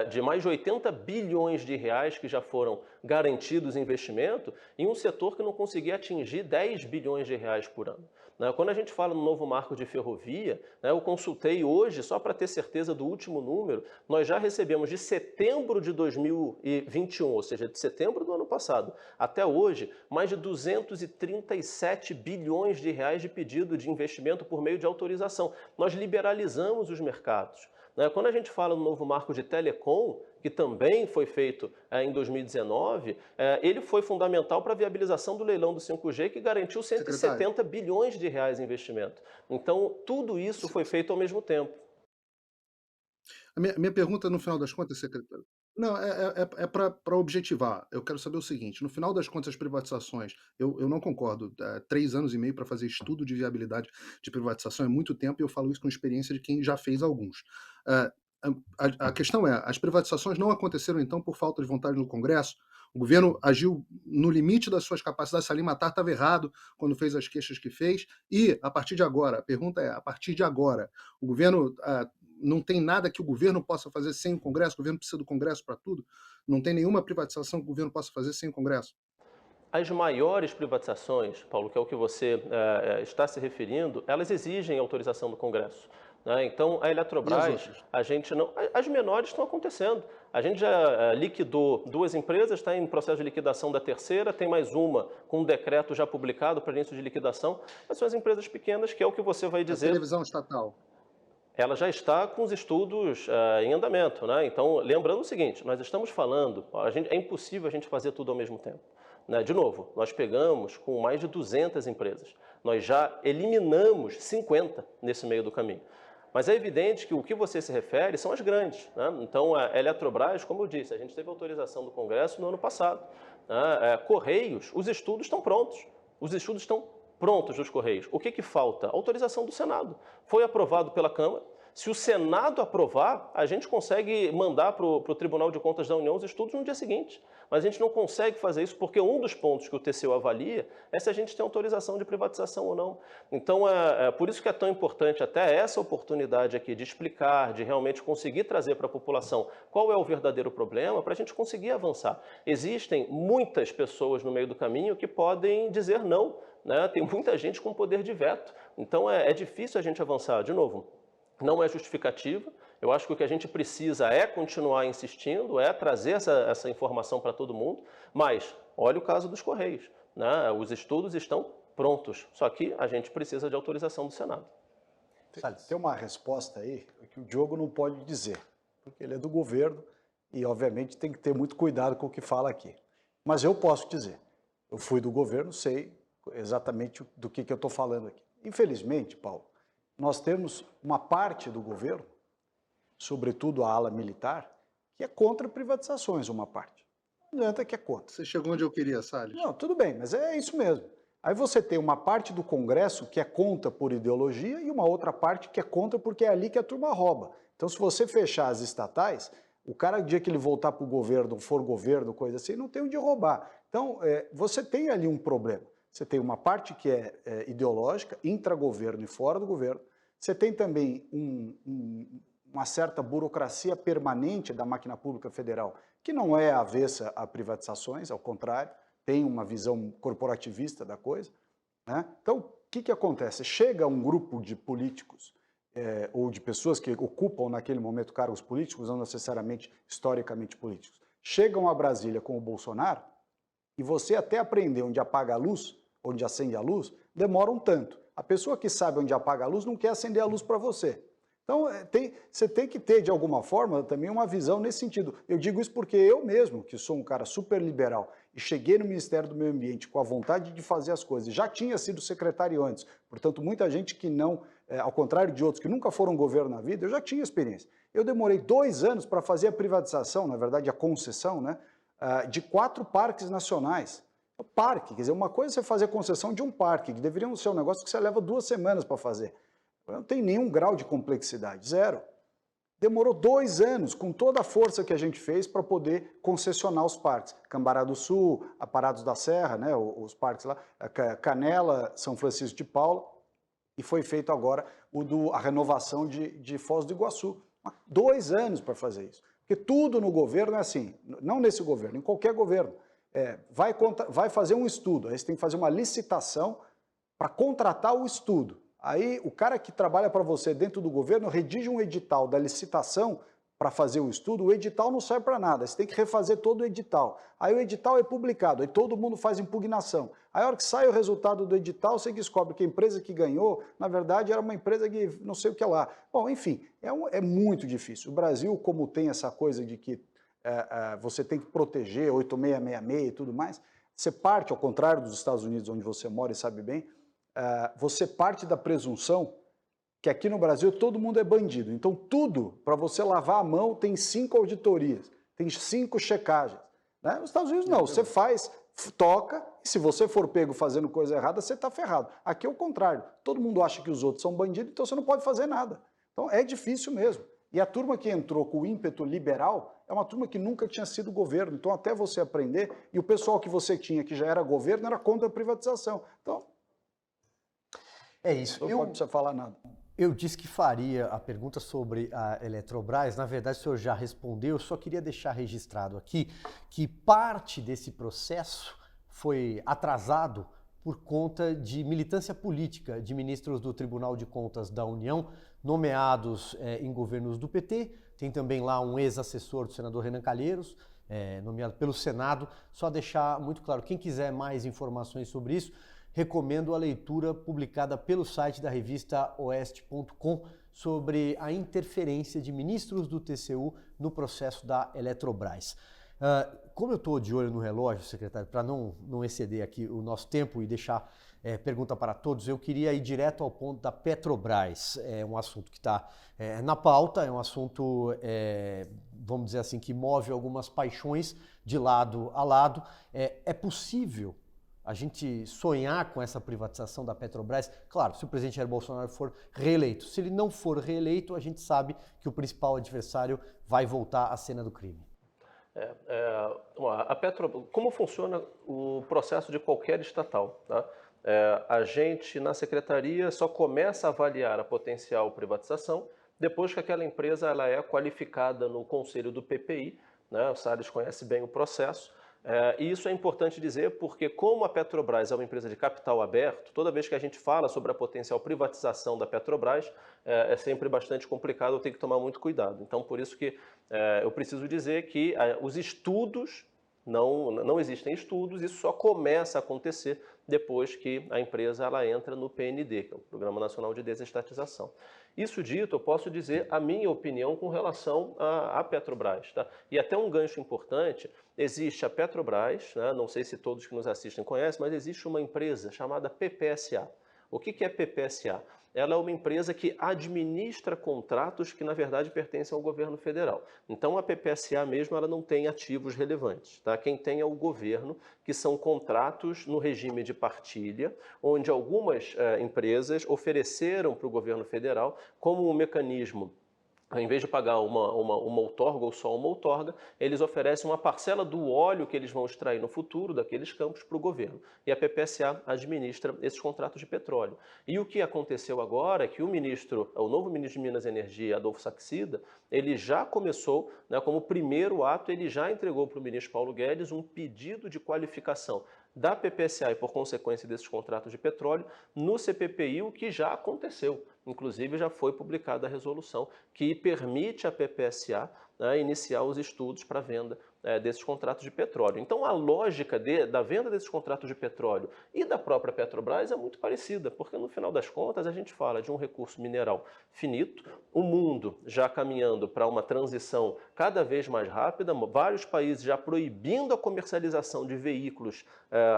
de mais de 80 bilhões de reais que já foram garantidos em investimento em um setor que não conseguia atingir 10 bilhões de reais por ano. Quando a gente fala no novo marco de ferrovia, eu consultei hoje, só para ter certeza do último número, nós já recebemos de setembro de 2021, ou seja, de setembro do ano passado, até hoje, mais de 237 bilhões de reais de pedido de investimento por meio de autorização. Nós liberalizamos os mercados. Quando a gente fala no novo marco de telecom, que também foi feito em 2019, ele foi fundamental para a viabilização do leilão do 5G, que garantiu 170 bilhões de reais em investimento. Então, tudo isso foi feito ao mesmo tempo. A minha pergunta, no final das contas, secretário, não, é para objetivar. Eu quero saber o seguinte, no final das contas, as privatizações, eu não concordo, 3 anos e meio para fazer estudo de viabilidade de privatização é muito tempo, e eu falo isso com experiência de quem já fez alguns. A questão é, as privatizações não aconteceram, então, por falta de vontade no Congresso? O governo agiu no limite das suas capacidades. Salim Matar estava errado quando fez as queixas que fez, e, a partir de agora, a pergunta é, a partir de agora, o governo... não tem nada que o governo possa fazer sem o Congresso? O governo precisa do Congresso para tudo? Não tem nenhuma privatização que o governo possa fazer sem o Congresso? As maiores privatizações, Paulo, que é o que você está se referindo, elas exigem autorização do Congresso. Então, a Eletrobras, a gente não... As menores estão acontecendo. A gente já liquidou 2 empresas, está em processo de liquidação da terceira, tem mais uma com um decreto já publicado para início de liquidação. Mas são as empresas pequenas, que é o que você vai dizer... A televisão estatal. ela já está com os estudos em andamento, né? Então, lembrando o seguinte, nós estamos falando, é impossível a gente fazer tudo ao mesmo tempo, né? De novo, nós pegamos com mais de 200 empresas, nós já eliminamos 50 nesse meio do caminho. Mas é evidente que o que você se refere são as grandes, né? Então, a Eletrobras, como eu disse, a gente teve autorização do Congresso no ano passado, né? Correios, os estudos estão prontos, os estudos estão prontos dos Correios. O que falta? Autorização do Senado. Foi aprovado pela Câmara. Se o Senado aprovar, a gente consegue mandar para o Tribunal de Contas da União os estudos no dia seguinte. Mas a gente não consegue fazer isso porque um dos pontos que o TCU avalia é se a gente tem autorização de privatização ou não. Então, por isso que é tão importante até essa oportunidade aqui de explicar, de realmente conseguir trazer para a população qual é o verdadeiro problema, para a gente conseguir avançar. Existem muitas pessoas no meio do caminho que podem dizer não, né? Tem muita gente com poder de veto. Então, é difícil a gente avançar. De novo, não é justificativa. Eu acho que o que a gente precisa é continuar insistindo, é trazer essa informação para todo mundo, mas olha o caso dos Correios, né? Os estudos estão prontos, só que a gente precisa de autorização do Senado. Tem uma resposta aí que o Diogo não pode dizer, porque ele é do governo e, obviamente, tem que ter muito cuidado com o que fala aqui. Mas eu posso dizer, eu fui do governo, sei exatamente do que eu estou falando aqui. Infelizmente, Paulo, nós temos uma parte do governo, sobretudo a ala militar, que é contra privatizações, uma parte. Não adianta que é contra. Você chegou onde eu queria, Salles. Não, tudo bem, mas é isso mesmo. Aí você tem uma parte do Congresso que é contra por ideologia e uma outra parte que é contra porque é ali que a turma rouba. Então, se você fechar as estatais, o cara, no dia que ele voltar para o governo, for governo, coisa assim, não tem onde roubar. Então, você tem ali um problema. Você tem uma parte que é ideológica, intragoverno e fora do governo. Você tem também uma certa burocracia permanente da máquina pública federal, que não é avessa a privatizações, ao contrário, tem uma visão corporativista da coisa, né? Então, o que acontece? Chega um grupo de políticos ou de pessoas que ocupam naquele momento cargos políticos, não necessariamente historicamente políticos, chegam a Brasília com o Bolsonaro e você até aprender onde apaga a luz, onde acende a luz, demora um tanto. A pessoa que sabe onde apaga a luz não quer acender a luz para você. Então, você tem que ter, de alguma forma, também uma visão nesse sentido. Eu digo isso porque eu mesmo, que sou um cara super liberal, e cheguei no Ministério do Meio Ambiente com a vontade de fazer as coisas, já tinha sido secretário antes, portanto, muita gente que não, ao contrário de outros que nunca foram governo na vida, eu já tinha experiência. Eu demorei 2 anos para fazer a privatização, na verdade, a concessão, né, de 4 parques nacionais. O parque, quer dizer, uma coisa é você fazer a concessão de um parque, que deveria ser um negócio que você leva 2 semanas para fazer. Não tem nenhum grau de complexidade, zero. Demorou 2 anos, com toda a força que a gente fez para poder concessionar os parques. Cambará do Sul, Aparados da Serra, né, os parques lá, Canela, São Francisco de Paula, e foi feito agora a renovação de Foz do Iguaçu. 2 anos para fazer isso. Porque tudo no governo é assim, não nesse governo, em qualquer governo. Vai fazer um estudo, aí você tem que fazer uma licitação para contratar o estudo. Aí o cara que trabalha para você dentro do governo redige um edital da licitação para fazer o estudo, o edital não serve para nada, você tem que refazer todo o edital. Aí o edital é publicado, aí todo mundo faz impugnação. Aí a hora que sai o resultado do edital, você descobre que a empresa que ganhou, na verdade, era uma empresa que não sei o que lá. Bom, enfim, é muito difícil. O Brasil, como tem essa coisa de que você tem que proteger 8666 e tudo mais, você parte, ao contrário dos Estados Unidos, onde você mora e sabe bem, você parte da presunção que aqui no Brasil todo mundo é bandido. Então tudo, para você lavar a mão, tem 5 auditorias, tem 5 checagens. Né? Nos Estados Unidos não, você faz, toca, e se você for pego fazendo coisa errada, você está ferrado. Aqui é o contrário, todo mundo acha que os outros são bandidos, então você não pode fazer nada. Então é difícil mesmo. E a turma que entrou com o ímpeto liberal é uma turma que nunca tinha sido governo. Então, até você aprender, e o pessoal que você tinha, que já era governo, era contra a privatização. Então, é isso. Não precisa falar nada. Eu disse que faria a pergunta sobre a Eletrobras. Na verdade, o senhor já respondeu. Eu só queria deixar registrado aqui que parte desse processo foi atrasado por conta de militância política de ministros do Tribunal de Contas da União, nomeados em governos do PT. Tem também lá um ex-assessor do senador Renan Calheiros, nomeado pelo Senado. Só deixar muito claro, quem quiser mais informações sobre isso, recomendo a leitura publicada pelo site da revista Oeste.com sobre a interferência de ministros do TCU no processo da Eletrobras. Como eu estou de olho no relógio, secretário, para não exceder aqui o nosso tempo e deixar pergunta para todos, eu queria ir direto ao ponto da Petrobras. É um assunto que está na pauta, é um assunto, vamos dizer assim, que move algumas paixões de lado a lado. É possível a gente sonhar com essa privatização da Petrobras? Claro, se o presidente Jair Bolsonaro for reeleito. Se ele não for reeleito, a gente sabe que o principal adversário vai voltar à cena do crime. Como funciona o processo de qualquer estatal, tá? A gente, na secretaria, só começa a avaliar a potencial privatização depois que aquela empresa ela é qualificada no conselho do PPI, né? O Salles conhece bem o processo. E isso é importante dizer porque, como a Petrobras é uma empresa de capital aberto, toda vez que a gente fala sobre a potencial privatização da Petrobras, é sempre bastante complicado, eu tenho que tomar muito cuidado. Então, por isso que eu preciso dizer que os estudos, não existem estudos, isso só começa a acontecer depois que a empresa ela entra no PND, que é o Programa Nacional de Desestatização. Isso dito, eu posso dizer a minha opinião com relação à Petrobras. Tá? E até um gancho importante, existe a Petrobras, né? Não sei se todos que nos assistem conhecem, mas existe uma empresa chamada PPSA. O que é PPSA? Ela é uma empresa que administra contratos que, na verdade, pertencem ao governo federal. Então, a PPSA mesmo ela não tem ativos relevantes. Tá? Quem tem é o governo, que são contratos no regime de partilha, onde algumas empresas ofereceram para o governo federal como um mecanismo. Ao invés de pagar uma outorga ou só uma outorga, eles oferecem uma parcela do óleo que eles vão extrair no futuro daqueles campos para o governo. E a PPSA administra esses contratos de petróleo. E o que aconteceu agora é que o novo ministro de Minas e Energia, Adolfo Saxida, ele já começou, né, como primeiro ato, ele já entregou para o ministro Paulo Guedes um pedido de qualificação da PPSA e, por consequência desses contratos de petróleo, no CPPI, o que já aconteceu. Inclusive, já foi publicada a resolução que permite à PPSA iniciar os estudos para a venda desses contratos de petróleo. Então, a lógica da venda desses contratos de petróleo e da própria Petrobras é muito parecida, porque, no final das contas, a gente fala de um recurso mineral finito, o mundo já caminhando para uma transição cada vez mais rápida, vários países já proibindo a comercialização de veículos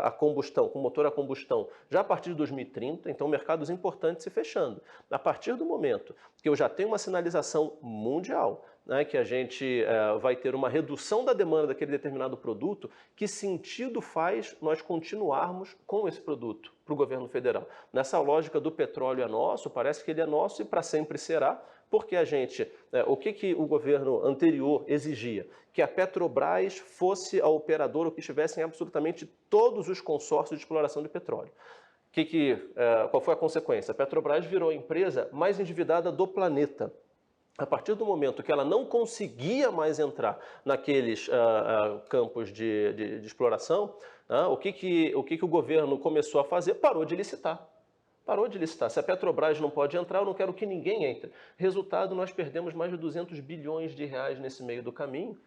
a combustão, com motor a combustão, já a partir de 2030, então mercados importantes se fechando. A partir do momento que eu já tenho uma sinalização mundial, né, que a gente vai ter uma redução da demanda daquele determinado produto, que sentido faz nós continuarmos com esse produto para o governo federal? Nessa lógica do petróleo é nosso, parece que ele é nosso e para sempre será, porque a gente, o que o governo anterior exigia? Que a Petrobras fosse a operadora, ou que estivessem absolutamente todos os consórcios de exploração de petróleo. Qual foi a consequência? A Petrobras virou a empresa mais endividada do planeta. A partir do momento que ela não conseguia mais entrar naqueles campos de exploração, o que o governo começou a fazer? Parou de licitar. Parou de licitar. Se a Petrobras não pode entrar, eu não quero que ninguém entre. Resultado, nós perdemos mais de 200 bilhões de reais nesse meio do caminho,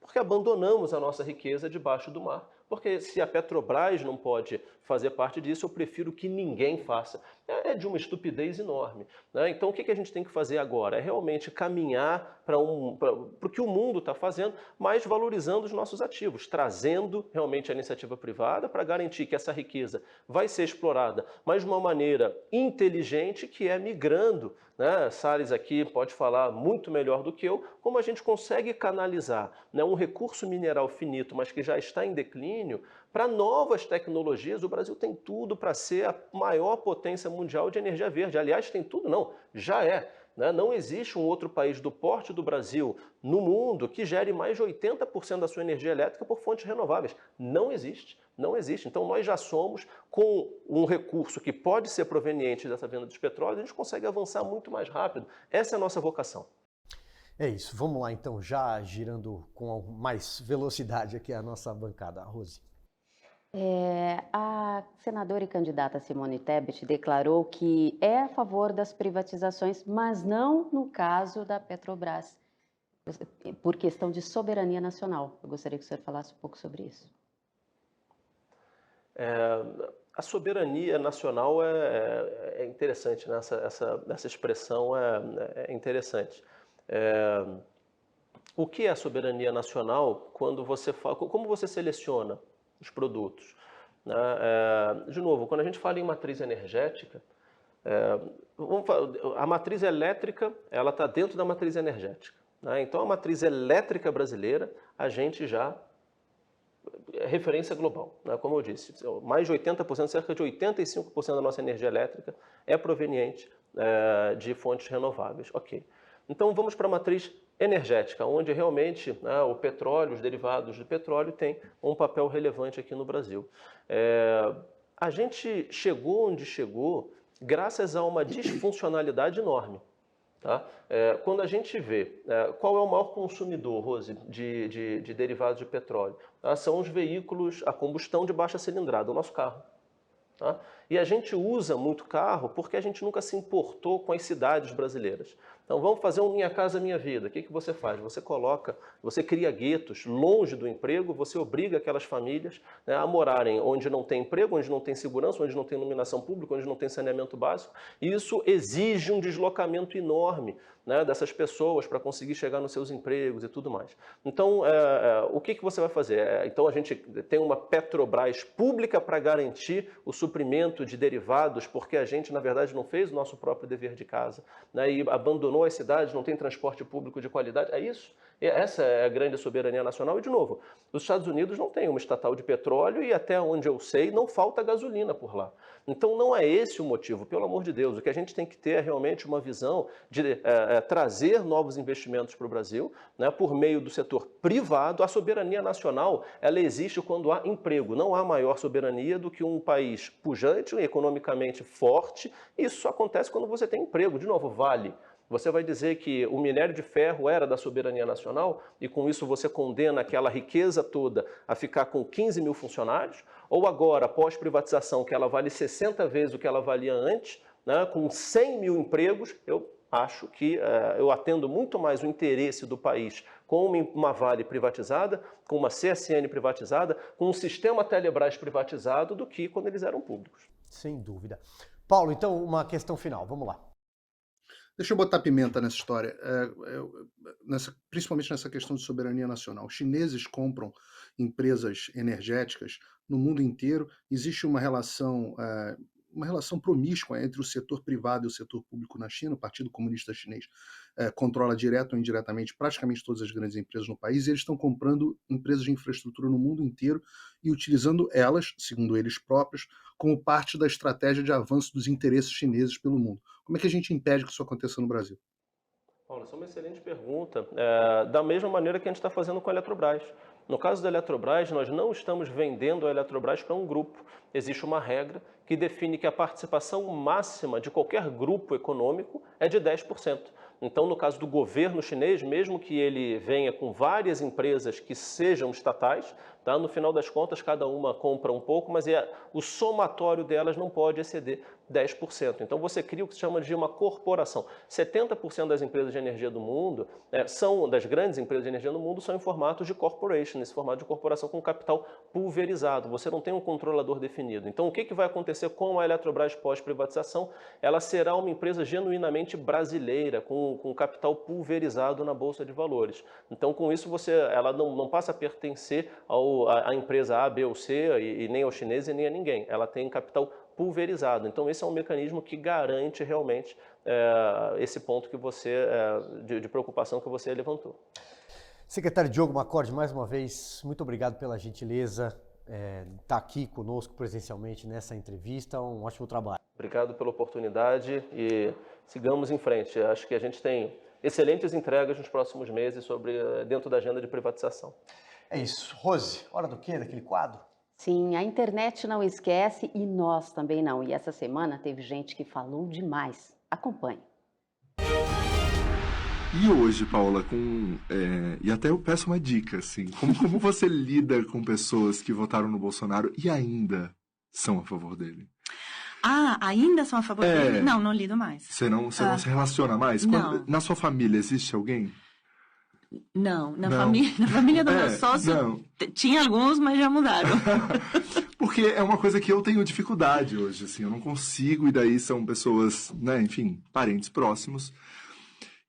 porque abandonamos a nossa riqueza debaixo do mar. Porque se a Petrobras não pode fazer parte disso, eu prefiro que ninguém faça. É de uma estupidez enorme. Né? Então, o que a gente tem que fazer agora? É realmente caminhar para o que o mundo está fazendo, mas valorizando os nossos ativos, trazendo realmente a iniciativa privada para garantir que essa riqueza vai ser explorada, mas de uma maneira inteligente, que é migrando. Né? Salles aqui pode falar muito melhor do que eu, como a gente consegue canalizar, né, um recurso mineral finito, mas que já está em declínio, para novas tecnologias. O Brasil tem tudo para ser a maior potência mundial de energia verde. Aliás, tem tudo não, já é. Né? Não existe um outro país do porte do Brasil no mundo que gere mais de 80% da sua energia elétrica por fontes renováveis. Não existe, não existe. Então nós já somos, com um recurso que pode ser proveniente dessa venda dos petróleos, a gente consegue avançar muito mais rápido. Essa é a nossa vocação. É isso, vamos lá então, já girando com mais velocidade aqui a nossa bancada. Rose. A senadora e candidata Simone Tebet declarou que é a favor das privatizações, mas não no caso da Petrobras, por questão de soberania nacional. Eu gostaria que o senhor falasse um pouco sobre isso. A soberania nacional é interessante, né? Essa expressão é interessante. O que é a soberania nacional quando você fala, como você seleciona os produtos? Né? De novo, quando a gente fala em matriz energética, a matriz elétrica ela está dentro da matriz energética. Né? Então, a matriz elétrica brasileira, a gente já é referência global. Né? Como eu disse, mais de 80%, cerca de 85% da nossa energia elétrica é proveniente de fontes renováveis. Ok. Então, vamos para a matriz energética, onde realmente o petróleo, os derivados de petróleo têm um papel relevante aqui no Brasil. A gente chegou onde chegou graças a uma disfuncionalidade enorme. Tá? Quando a gente vê qual é o maior consumidor, Rose, de derivados de petróleo, tá? São os veículos a combustão de baixa cilindrada, o nosso carro. Tá? E a gente usa muito carro porque a gente nunca se importou com as cidades brasileiras. Então vamos fazer um Minha Casa Minha Vida. O que você faz? Você cria guetos longe do emprego, você obriga aquelas famílias, né, a morarem onde não tem emprego, onde não tem segurança, onde não tem iluminação pública, onde não tem saneamento básico. E isso exige um deslocamento enorme, né, dessas pessoas para conseguir chegar nos seus empregos e tudo mais. Então, o que você vai fazer? Então, a gente tem uma Petrobras pública para garantir o suprimento de derivados, porque a gente, na verdade, não fez o nosso próprio dever de casa, né, e abandonou as cidades, não tem transporte público de qualidade. É isso. Essa é a grande soberania nacional. E, de novo, os Estados Unidos não têm uma estatal de petróleo e, até onde eu sei, não falta gasolina por lá. Então, não é esse o motivo, pelo amor de Deus. O que a gente tem que ter é realmente uma visão de trazer novos investimentos para o Brasil, né, por meio do setor privado. A soberania nacional, ela existe quando há emprego. Não há maior soberania do que um país pujante, economicamente forte. Isso acontece quando você tem emprego. De novo, Vale. Você vai dizer que o minério de ferro era da soberania nacional e com isso você condena aquela riqueza toda a ficar com 15 mil funcionários? Ou agora, após privatização, que ela vale 60 vezes o que ela valia antes, né, com 100 mil empregos, eu acho que eu atendo muito mais o interesse do país com uma Vale privatizada, com uma CSN privatizada, com um sistema Telebrás privatizado do que quando eles eram públicos. Sem dúvida. Paulo, então uma questão final, vamos lá. Deixa eu botar pimenta nessa história, principalmente nessa questão de soberania nacional. Os chineses compram empresas energéticas no mundo inteiro. Existe uma relação promíscua entre o setor privado e o setor público na China. O Partido Comunista Chinês controla direto ou indiretamente praticamente todas as grandes empresas no país, e eles estão comprando empresas de infraestrutura no mundo inteiro e utilizando elas, segundo eles próprios, como parte da estratégia de avanço dos interesses chineses pelo mundo. Como é que a gente impede que isso aconteça no Brasil? Paulo, essa é uma excelente pergunta. Da mesma maneira que a gente está fazendo com a Eletrobras. No caso da Eletrobras, nós não estamos vendendo a Eletrobras para um grupo. Existe uma regra que define que a participação máxima de qualquer grupo econômico é de 10%. Então, no caso do governo chinês, mesmo que ele venha com várias empresas que sejam estatais, tá? No final das contas, cada uma compra um pouco, mas o somatório delas não pode exceder 10%. Então, você cria o que se chama de uma corporação. 70% das empresas de energia do mundo, das grandes empresas de energia do mundo, são em formato de corporation, esse formato de corporação com capital pulverizado. Você não tem um controlador definido. Então, o que vai acontecer com a Eletrobras pós-privatização? Ela será uma empresa genuinamente brasileira, com capital pulverizado na Bolsa de Valores. Então, com isso, ela não passa a pertencer à empresa A, B ou C, e nem aos chineses, nem a ninguém. Ela tem capital pulverizado. Então, esse é um mecanismo que garante realmente esse ponto de preocupação que você levantou. Secretário Diogo Macorde, mais uma vez, muito obrigado pela gentileza de estar aqui conosco presencialmente nessa entrevista. Um ótimo trabalho. Obrigado pela oportunidade e sigamos em frente. Acho que a gente tem excelentes entregas nos próximos meses dentro da agenda de privatização. É isso. Rose, hora do quê? Daquele quadro? Sim, a internet não esquece e nós também não. E essa semana teve gente que falou demais. Acompanhe. E hoje, Paula, e até eu peço uma dica, assim, como você lida com pessoas que votaram no Bolsonaro e ainda são a favor dele? Ainda são a favor dele? Não lido mais. Você não se relaciona mais? Não. Na sua família existe alguém? Não, na família do meu sócio tinha alguns, mas já mudaram. Porque é uma coisa que eu tenho dificuldade hoje, assim, eu não consigo, e daí são pessoas, né, enfim, parentes próximos,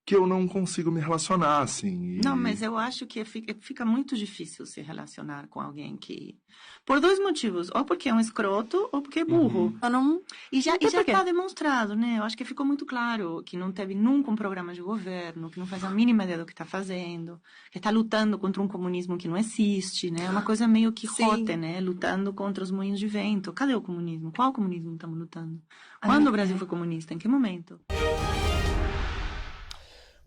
que eu não consigo me relacionar, assim. Não, mas eu acho que fica muito difícil se relacionar com alguém que... Por dois motivos. Ou porque é um escroto, ou porque é burro. Eu não... E já está demonstrado, né? Eu acho que ficou muito claro que não teve nunca um programa de governo, que não faz a mínima ideia do que está fazendo, que está lutando contra um comunismo que não existe, né? É uma coisa meio Quixote, né? Lutando contra os moinhos de vento. Cadê o comunismo? Qual comunismo estamos lutando? Quando o Brasil foi comunista? Em que momento?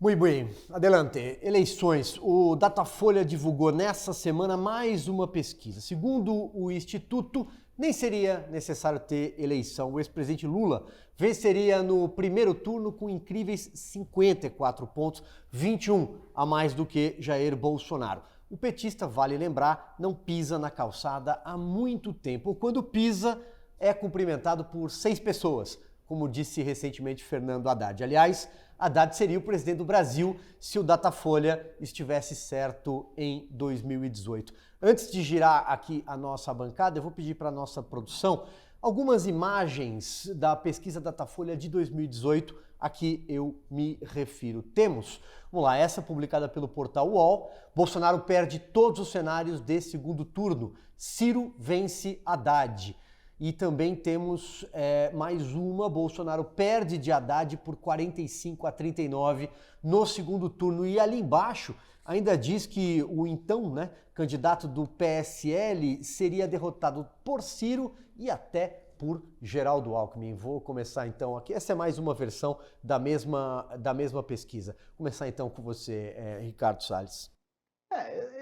Muito bem, adelante. Eleições. O Datafolha divulgou nessa semana mais uma pesquisa. Segundo o Instituto, nem seria necessário ter eleição. O ex-presidente Lula venceria no primeiro turno com incríveis 54 pontos, 21 a mais do que Jair Bolsonaro. O petista, vale lembrar, não pisa na calçada há muito tempo. Quando pisa, é cumprimentado por 6 pessoas, como disse recentemente Fernando Haddad. Aliás, Haddad seria o presidente do Brasil se o Datafolha estivesse certo em 2018. Antes de girar aqui a nossa bancada, eu vou pedir para a nossa produção algumas imagens da pesquisa Datafolha de 2018, a que eu me refiro. Temos, vamos lá, essa publicada pelo portal UOL, Bolsonaro perde todos os cenários de segundo turno, Ciro vence Haddad. E também temos mais uma, Bolsonaro perde de Haddad por 45-39 no segundo turno. E ali embaixo ainda diz que o então candidato do PSL seria derrotado por Ciro e até por Geraldo Alckmin. Vou começar então aqui, essa é mais uma versão da mesma pesquisa. Vou começar então com você, Ricardo Salles.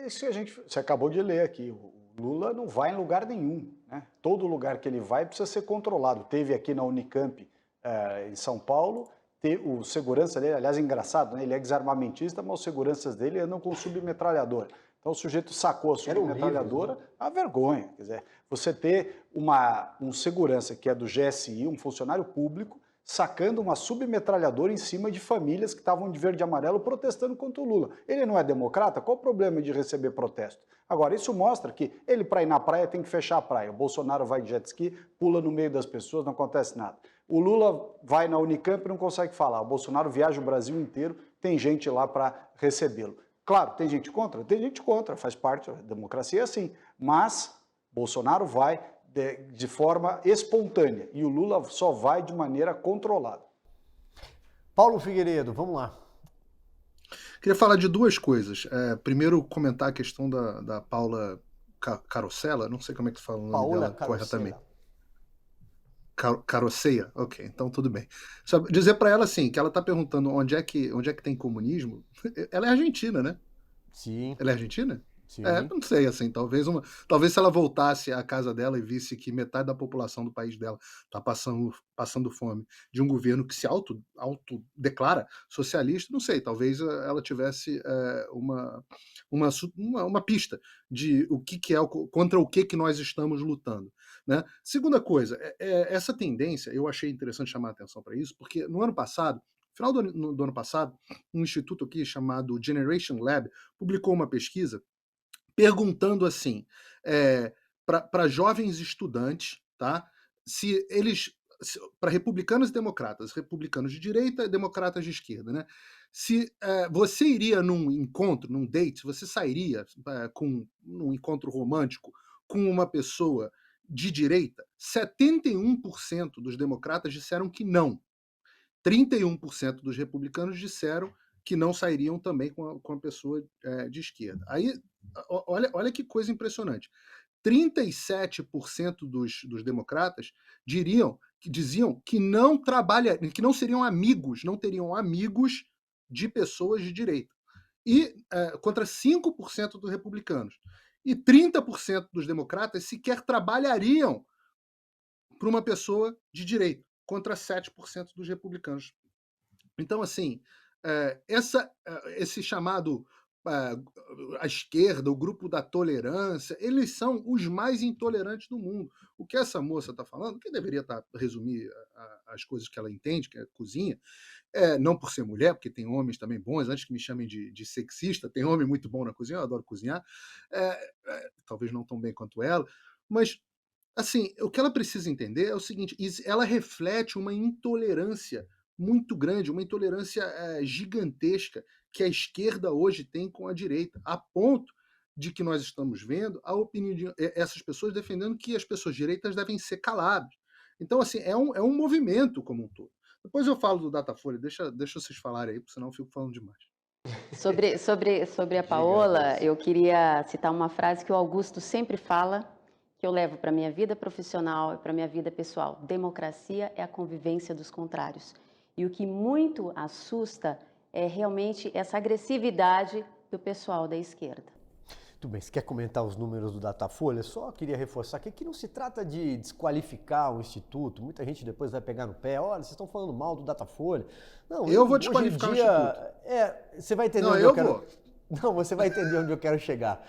Isso que você acabou de ler aqui. O Lula não vai em lugar nenhum, né? Todo lugar que ele vai precisa ser controlado. Teve aqui na Unicamp, em São Paulo, o segurança dele, aliás, é engraçado, né? Ele é desarmamentista, mas os seguranças dele andam com submetralhadora. Então o sujeito sacou a submetralhadora, a vergonha. Quer dizer, você ter um segurança que é do GSI, um funcionário público, sacando uma submetralhadora em cima de famílias que estavam de verde e amarelo protestando contra o Lula. Ele não é democrata? Qual o problema de receber protesto? Agora, isso mostra que ele, para ir na praia, tem que fechar a praia. O Bolsonaro vai de jet ski, pula no meio das pessoas, não acontece nada. O Lula vai na Unicamp e não consegue falar. O Bolsonaro viaja o Brasil inteiro, tem gente lá para recebê-lo. Claro, tem gente contra? Tem gente contra, faz parte, a democracia é assim. Mas Bolsonaro vai de forma espontânea e o Lula só vai de maneira controlada. Paulo Figueiredo, vamos lá. Queria falar de duas coisas. Primeiro, comentar a questão da Paula Carosella, não sei como é que tu fala o nome Paola dela Carosella. corretamente. Carosella? Ok, então tudo bem. Só dizer para ela assim, que ela está perguntando onde é que tem comunismo. Ela é argentina, né? Sim. Ela é argentina? Sim. Não sei, assim, talvez se ela voltasse à casa dela e visse que metade da população do país dela está passando fome de um governo que se autodeclara socialista, não sei, talvez ela tivesse uma pista de o que é contra o que nós estamos lutando, né? Segunda coisa, essa tendência, eu achei interessante chamar a atenção para isso, porque no ano passado, final do ano passado, um instituto aqui chamado Generation Lab publicou uma pesquisa perguntando assim, para jovens estudantes, tá? Se eles, para republicanos e democratas, republicanos de direita e democratas de esquerda, né? Se você iria num encontro, num date, você sairia num encontro romântico com uma pessoa de direita, 71% dos democratas disseram que não. 31% dos republicanos disseram que não sairiam também com a pessoa de esquerda. Aí, olha que coisa impressionante. 37% dos democratas diziam que que não seriam amigos, não teriam amigos de pessoas de direita. E contra 5% dos republicanos. E 30% dos democratas sequer trabalhariam para uma pessoa de direita, contra 7% dos republicanos. Então, assim, esse chamado a esquerda, o grupo da tolerância, eles são os mais intolerantes do mundo. O que essa moça está falando, que deveria resumir as coisas que ela entende, que é cozinha, não por ser mulher, porque tem homens também bons, antes que me chamem de sexista, tem homem muito bom na cozinha, eu adoro cozinhar, talvez não tão bem quanto ela, mas Assim, o que ela precisa entender é o seguinte: ela reflete uma intolerância muito grande, uma intolerância gigantesca que a esquerda hoje tem com a direita, a ponto de que nós estamos vendo a opinião de essas pessoas defendendo que as pessoas direitas devem ser caladas. Então, assim, é um movimento como um todo. Depois eu falo do Datafolha, deixa vocês falarem aí, porque senão eu fico falando demais. Sobre a Paola, eu queria citar uma frase que o Augusto sempre fala, que eu levo para a minha vida profissional e para a minha vida pessoal. Democracia é a convivência dos contrários. E o que muito assusta é realmente essa agressividade do pessoal da esquerda. Muito bem, você quer comentar os números do Datafolha? Só queria reforçar aqui que não se trata de desqualificar o Instituto. Muita gente depois vai pegar no pé. Olha, vocês estão falando mal do Datafolha. Não, eu vou desqualificar o Instituto. Você vai entender não, onde eu eu quero... vou. Não, você vai entender onde eu quero chegar.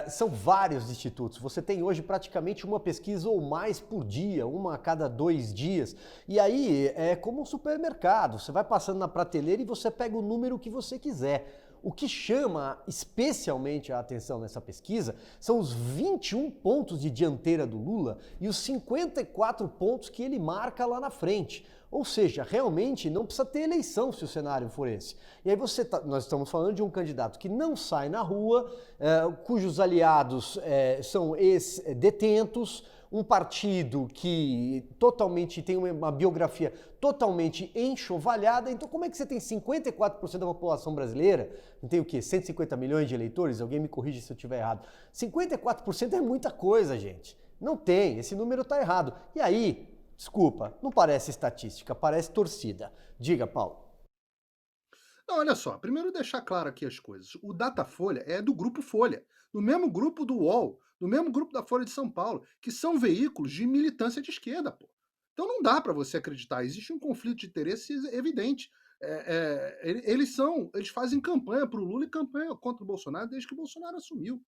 São vários institutos. Você tem hoje praticamente uma pesquisa ou mais por dia, uma a cada 2 dias. E aí é como um supermercado. Você vai passando na prateleira e você pega o número que você quiser. O que chama especialmente a atenção nessa pesquisa são os 21 pontos de dianteira do Lula e os 54 pontos que ele marca lá na frente. Ou seja, realmente não precisa ter eleição se o cenário for esse. E aí nós estamos falando de um candidato que não sai na rua, cujos aliados são ex-detentos, um partido que totalmente tem uma biografia totalmente enxovalhada. Então como é que você tem 54% da população brasileira, não tem o quê? 150 milhões de eleitores? Alguém me corrige se eu estiver errado. 54% é muita coisa, gente. Não tem, esse número está errado. E aí, desculpa, não parece estatística, parece torcida. Diga, Paulo. Não, olha só, primeiro deixar claro aqui as coisas. O Datafolha é do Grupo Folha, do mesmo grupo do UOL, do mesmo grupo da Folha de São Paulo, que são veículos de militância de esquerda, pô. Então não dá para você acreditar, existe um conflito de interesses evidente. Eles fazem campanha para o Lula e campanha contra o Bolsonaro desde que o Bolsonaro assumiu.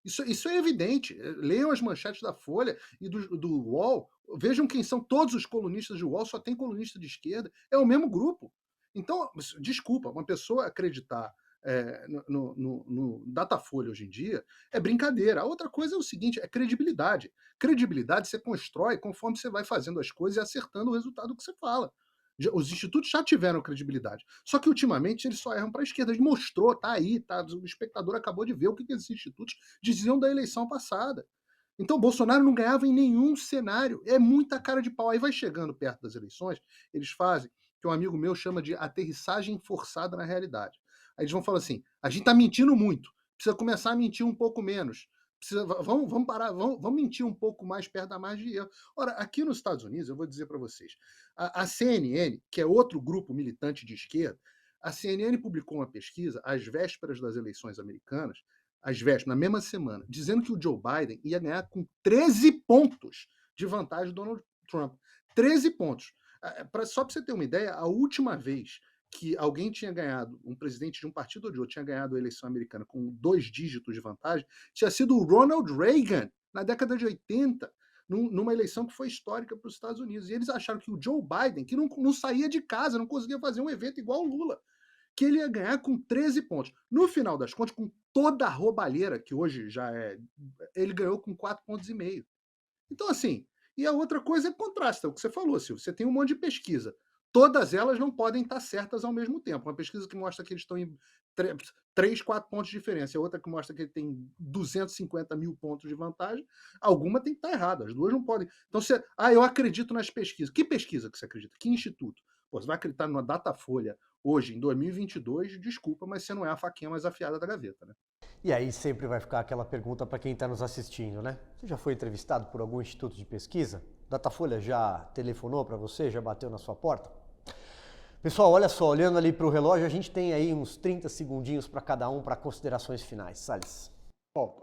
Isso é evidente. Leiam as manchetes da Folha e do UOL, vejam quem são todos os colunistas do UOL, só tem colunista de esquerda, é o mesmo grupo. Então, desculpa, uma pessoa acreditar no Datafolha hoje em dia é brincadeira. A outra coisa é o seguinte, é credibilidade. Credibilidade você constrói conforme você vai fazendo as coisas e acertando o resultado que você fala. Os institutos já tiveram credibilidade. Só que ultimamente eles só erram para a esquerda. Ele mostrou, tá aí, tá, o espectador acabou de ver o que esses institutos diziam da eleição passada. Então Bolsonaro não ganhava em nenhum cenário. É muita cara de pau. Aí vai chegando perto das eleições, eles fazem que um amigo meu chama de aterrissagem forçada na realidade. Aí eles vão falar assim, a gente tá mentindo muito, precisa começar a mentir um pouco menos. Vamos parar, vamos mentir um pouco mais perto da margem de erro. Ora, aqui nos Estados Unidos, eu vou dizer para vocês, a CNN, que é outro grupo militante de esquerda, a CNN publicou uma pesquisa às vésperas das eleições americanas, na mesma semana, dizendo que o Joe Biden ia ganhar com 13 pontos de vantagem do Donald Trump. 13 pontos. Só para você ter uma ideia, a última vez que alguém tinha ganhado, um presidente de um partido ou de outro, tinha ganhado a eleição americana com 2 dígitos de vantagem, tinha sido o Ronald Reagan, na década de 80, numa eleição que foi histórica para os Estados Unidos. E eles acharam que o Joe Biden, que não saía de casa, não conseguia fazer um evento igual o Lula, que ele ia ganhar com 13 pontos. No final das contas, com toda a roubalheira, que hoje já é, ele ganhou com 4,5 pontos. Então, assim, e a outra coisa é contraste, é o que você falou, Silvio. Você tem um monte de pesquisa. Todas elas não podem estar certas ao mesmo tempo. Uma pesquisa que mostra que eles estão em 3, 4 pontos de diferença, e outra que mostra que ele tem 250 mil pontos de vantagem, alguma tem que estar errada, as duas não podem. Então, eu acredito nas pesquisas. Que pesquisa que você acredita? Que instituto? Pô, você vai acreditar numa Datafolha hoje, em 2022, desculpa, mas você não é a faquinha mais afiada da gaveta, né? E aí sempre vai ficar aquela pergunta para quem está nos assistindo, né? Você já foi entrevistado por algum instituto de pesquisa? Datafolha já telefonou para você? Já bateu na sua porta? Pessoal, olha só, olhando ali para o relógio, a gente tem aí uns 30 segundinhos para cada um para considerações finais. Salles. Bom,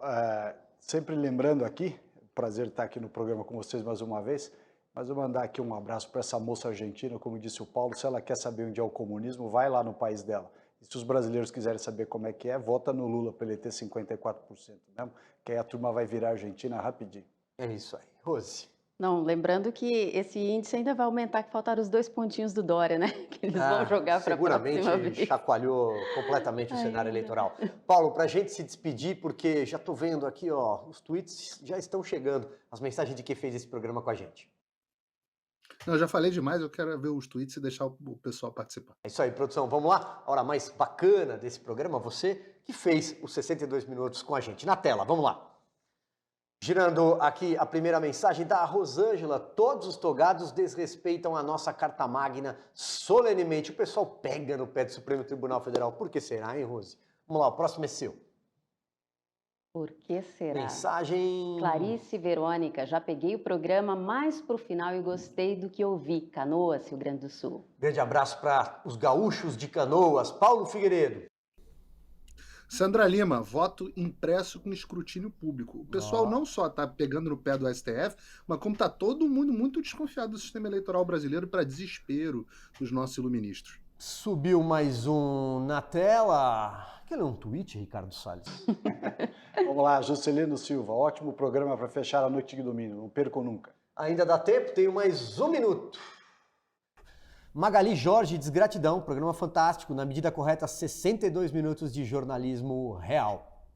sempre lembrando aqui, prazer estar aqui no programa com vocês mais uma vez, mas eu vou mandar aqui um abraço para essa moça argentina, como disse o Paulo, se ela quer saber onde é o comunismo, vai lá no país dela. E se os brasileiros quiserem saber como é que é, vota no Lula para ele ter 54% mesmo, que aí a turma vai virar Argentina rapidinho. É isso aí. Rose. Não, lembrando que esse índice ainda vai aumentar, que faltaram os 2 pontinhos do Dória, né? Que eles vão jogar para a próxima seguramente vez. chacoalhou completamente o cenário eleitoral. Paulo, para a gente se despedir, porque já estou vendo aqui, ó, os tweets já estão chegando, as mensagens de quem fez esse programa com a gente. Não, eu já falei demais, eu quero ver os tweets e deixar o pessoal participar. É isso aí, produção, vamos lá? A hora mais bacana desse programa, você que fez os 62 minutos com a gente. Na tela, vamos lá. Girando aqui a primeira mensagem da Rosângela: todos os togados desrespeitam a nossa Carta Magna solenemente. O pessoal pega no pé do Supremo Tribunal Federal. Por que será, hein, Rose? Vamos lá, o próximo é seu. Por que será? Mensagem... Clarice Verônica, já peguei o programa mais pro final e gostei do que ouvi. Canoas, Rio Grande do Sul. Grande abraço para os gaúchos de Canoas. Paulo Figueiredo. Sandra Lima, voto impresso com escrutínio público. O pessoal não só está pegando no pé do STF, mas como está todo mundo muito desconfiado do sistema eleitoral brasileiro, para desespero dos nossos iluministros. Subiu mais um na tela. Aquele é um tweet, Ricardo Salles. Vamos lá, Juscelino Silva. Ótimo programa para fechar a noite de domingo. Não perco nunca. Ainda dá tempo, tenho mais um minuto. Magali Jorge, Desgratidão, programa fantástico, na medida correta, 62 minutos de jornalismo real.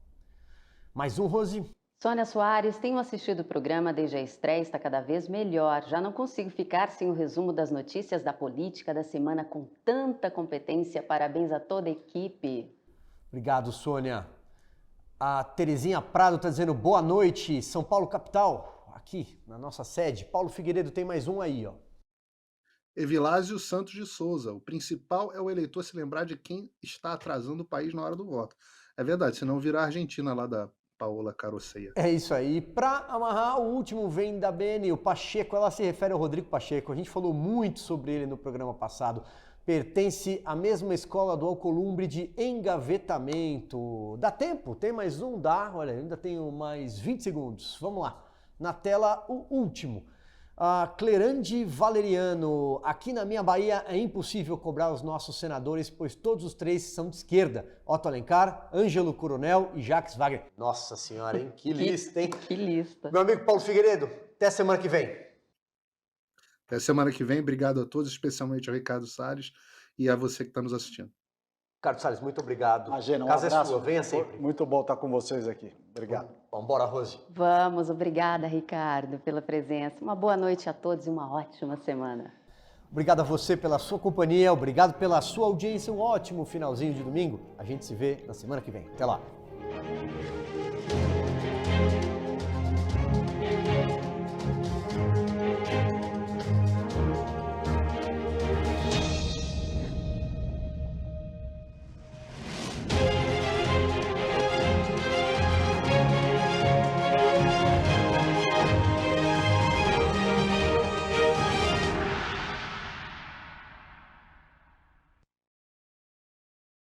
Mais um, Rose. Sônia Soares, tenho assistido o programa desde a estreia, está cada vez melhor. Já não consigo ficar sem o resumo das notícias da política da semana com tanta competência. Parabéns a toda a equipe. Obrigado, Sônia. A Terezinha Prado está dizendo boa noite, São Paulo capital, aqui na nossa sede. Paulo Figueiredo tem mais um aí, ó. Evilásio Santos de Souza, o principal é o eleitor se lembrar de quem está atrasando o país na hora do voto. É verdade, senão virar a Argentina lá da Paola Carosseia. É isso aí. Para amarrar, o último vem da BN, o Pacheco. Ela se refere ao Rodrigo Pacheco. A gente falou muito sobre ele no programa passado. Pertence à mesma escola do Alcolumbre de engavetamento. Dá tempo? Tem mais um? Dá. Olha, ainda tenho mais 20 segundos. Vamos lá. Na tela, o último. Clerande Valeriano, aqui na minha Bahia é impossível cobrar os nossos senadores, pois todos os 3 são de esquerda. Otto Alencar, Ângelo Coronel e Jacques Wagner. Nossa senhora, hein? Que lista, hein? Que lista. Meu amigo Paulo Figueiredo, até semana que vem. Até semana que vem, obrigado a todos, especialmente ao Ricardo Salles e a você que está nos assistindo. Ricardo Salles, muito obrigado. Imagina, Casa é sua, venha sempre. Muito bom estar com vocês aqui. Obrigado. Vamos embora, Rose. Vamos, obrigada, Ricardo, pela presença. Uma boa noite a todos e uma ótima semana. Obrigado a você pela sua companhia, obrigado pela sua audiência, um ótimo finalzinho de domingo. A gente se vê na semana que vem. Até lá.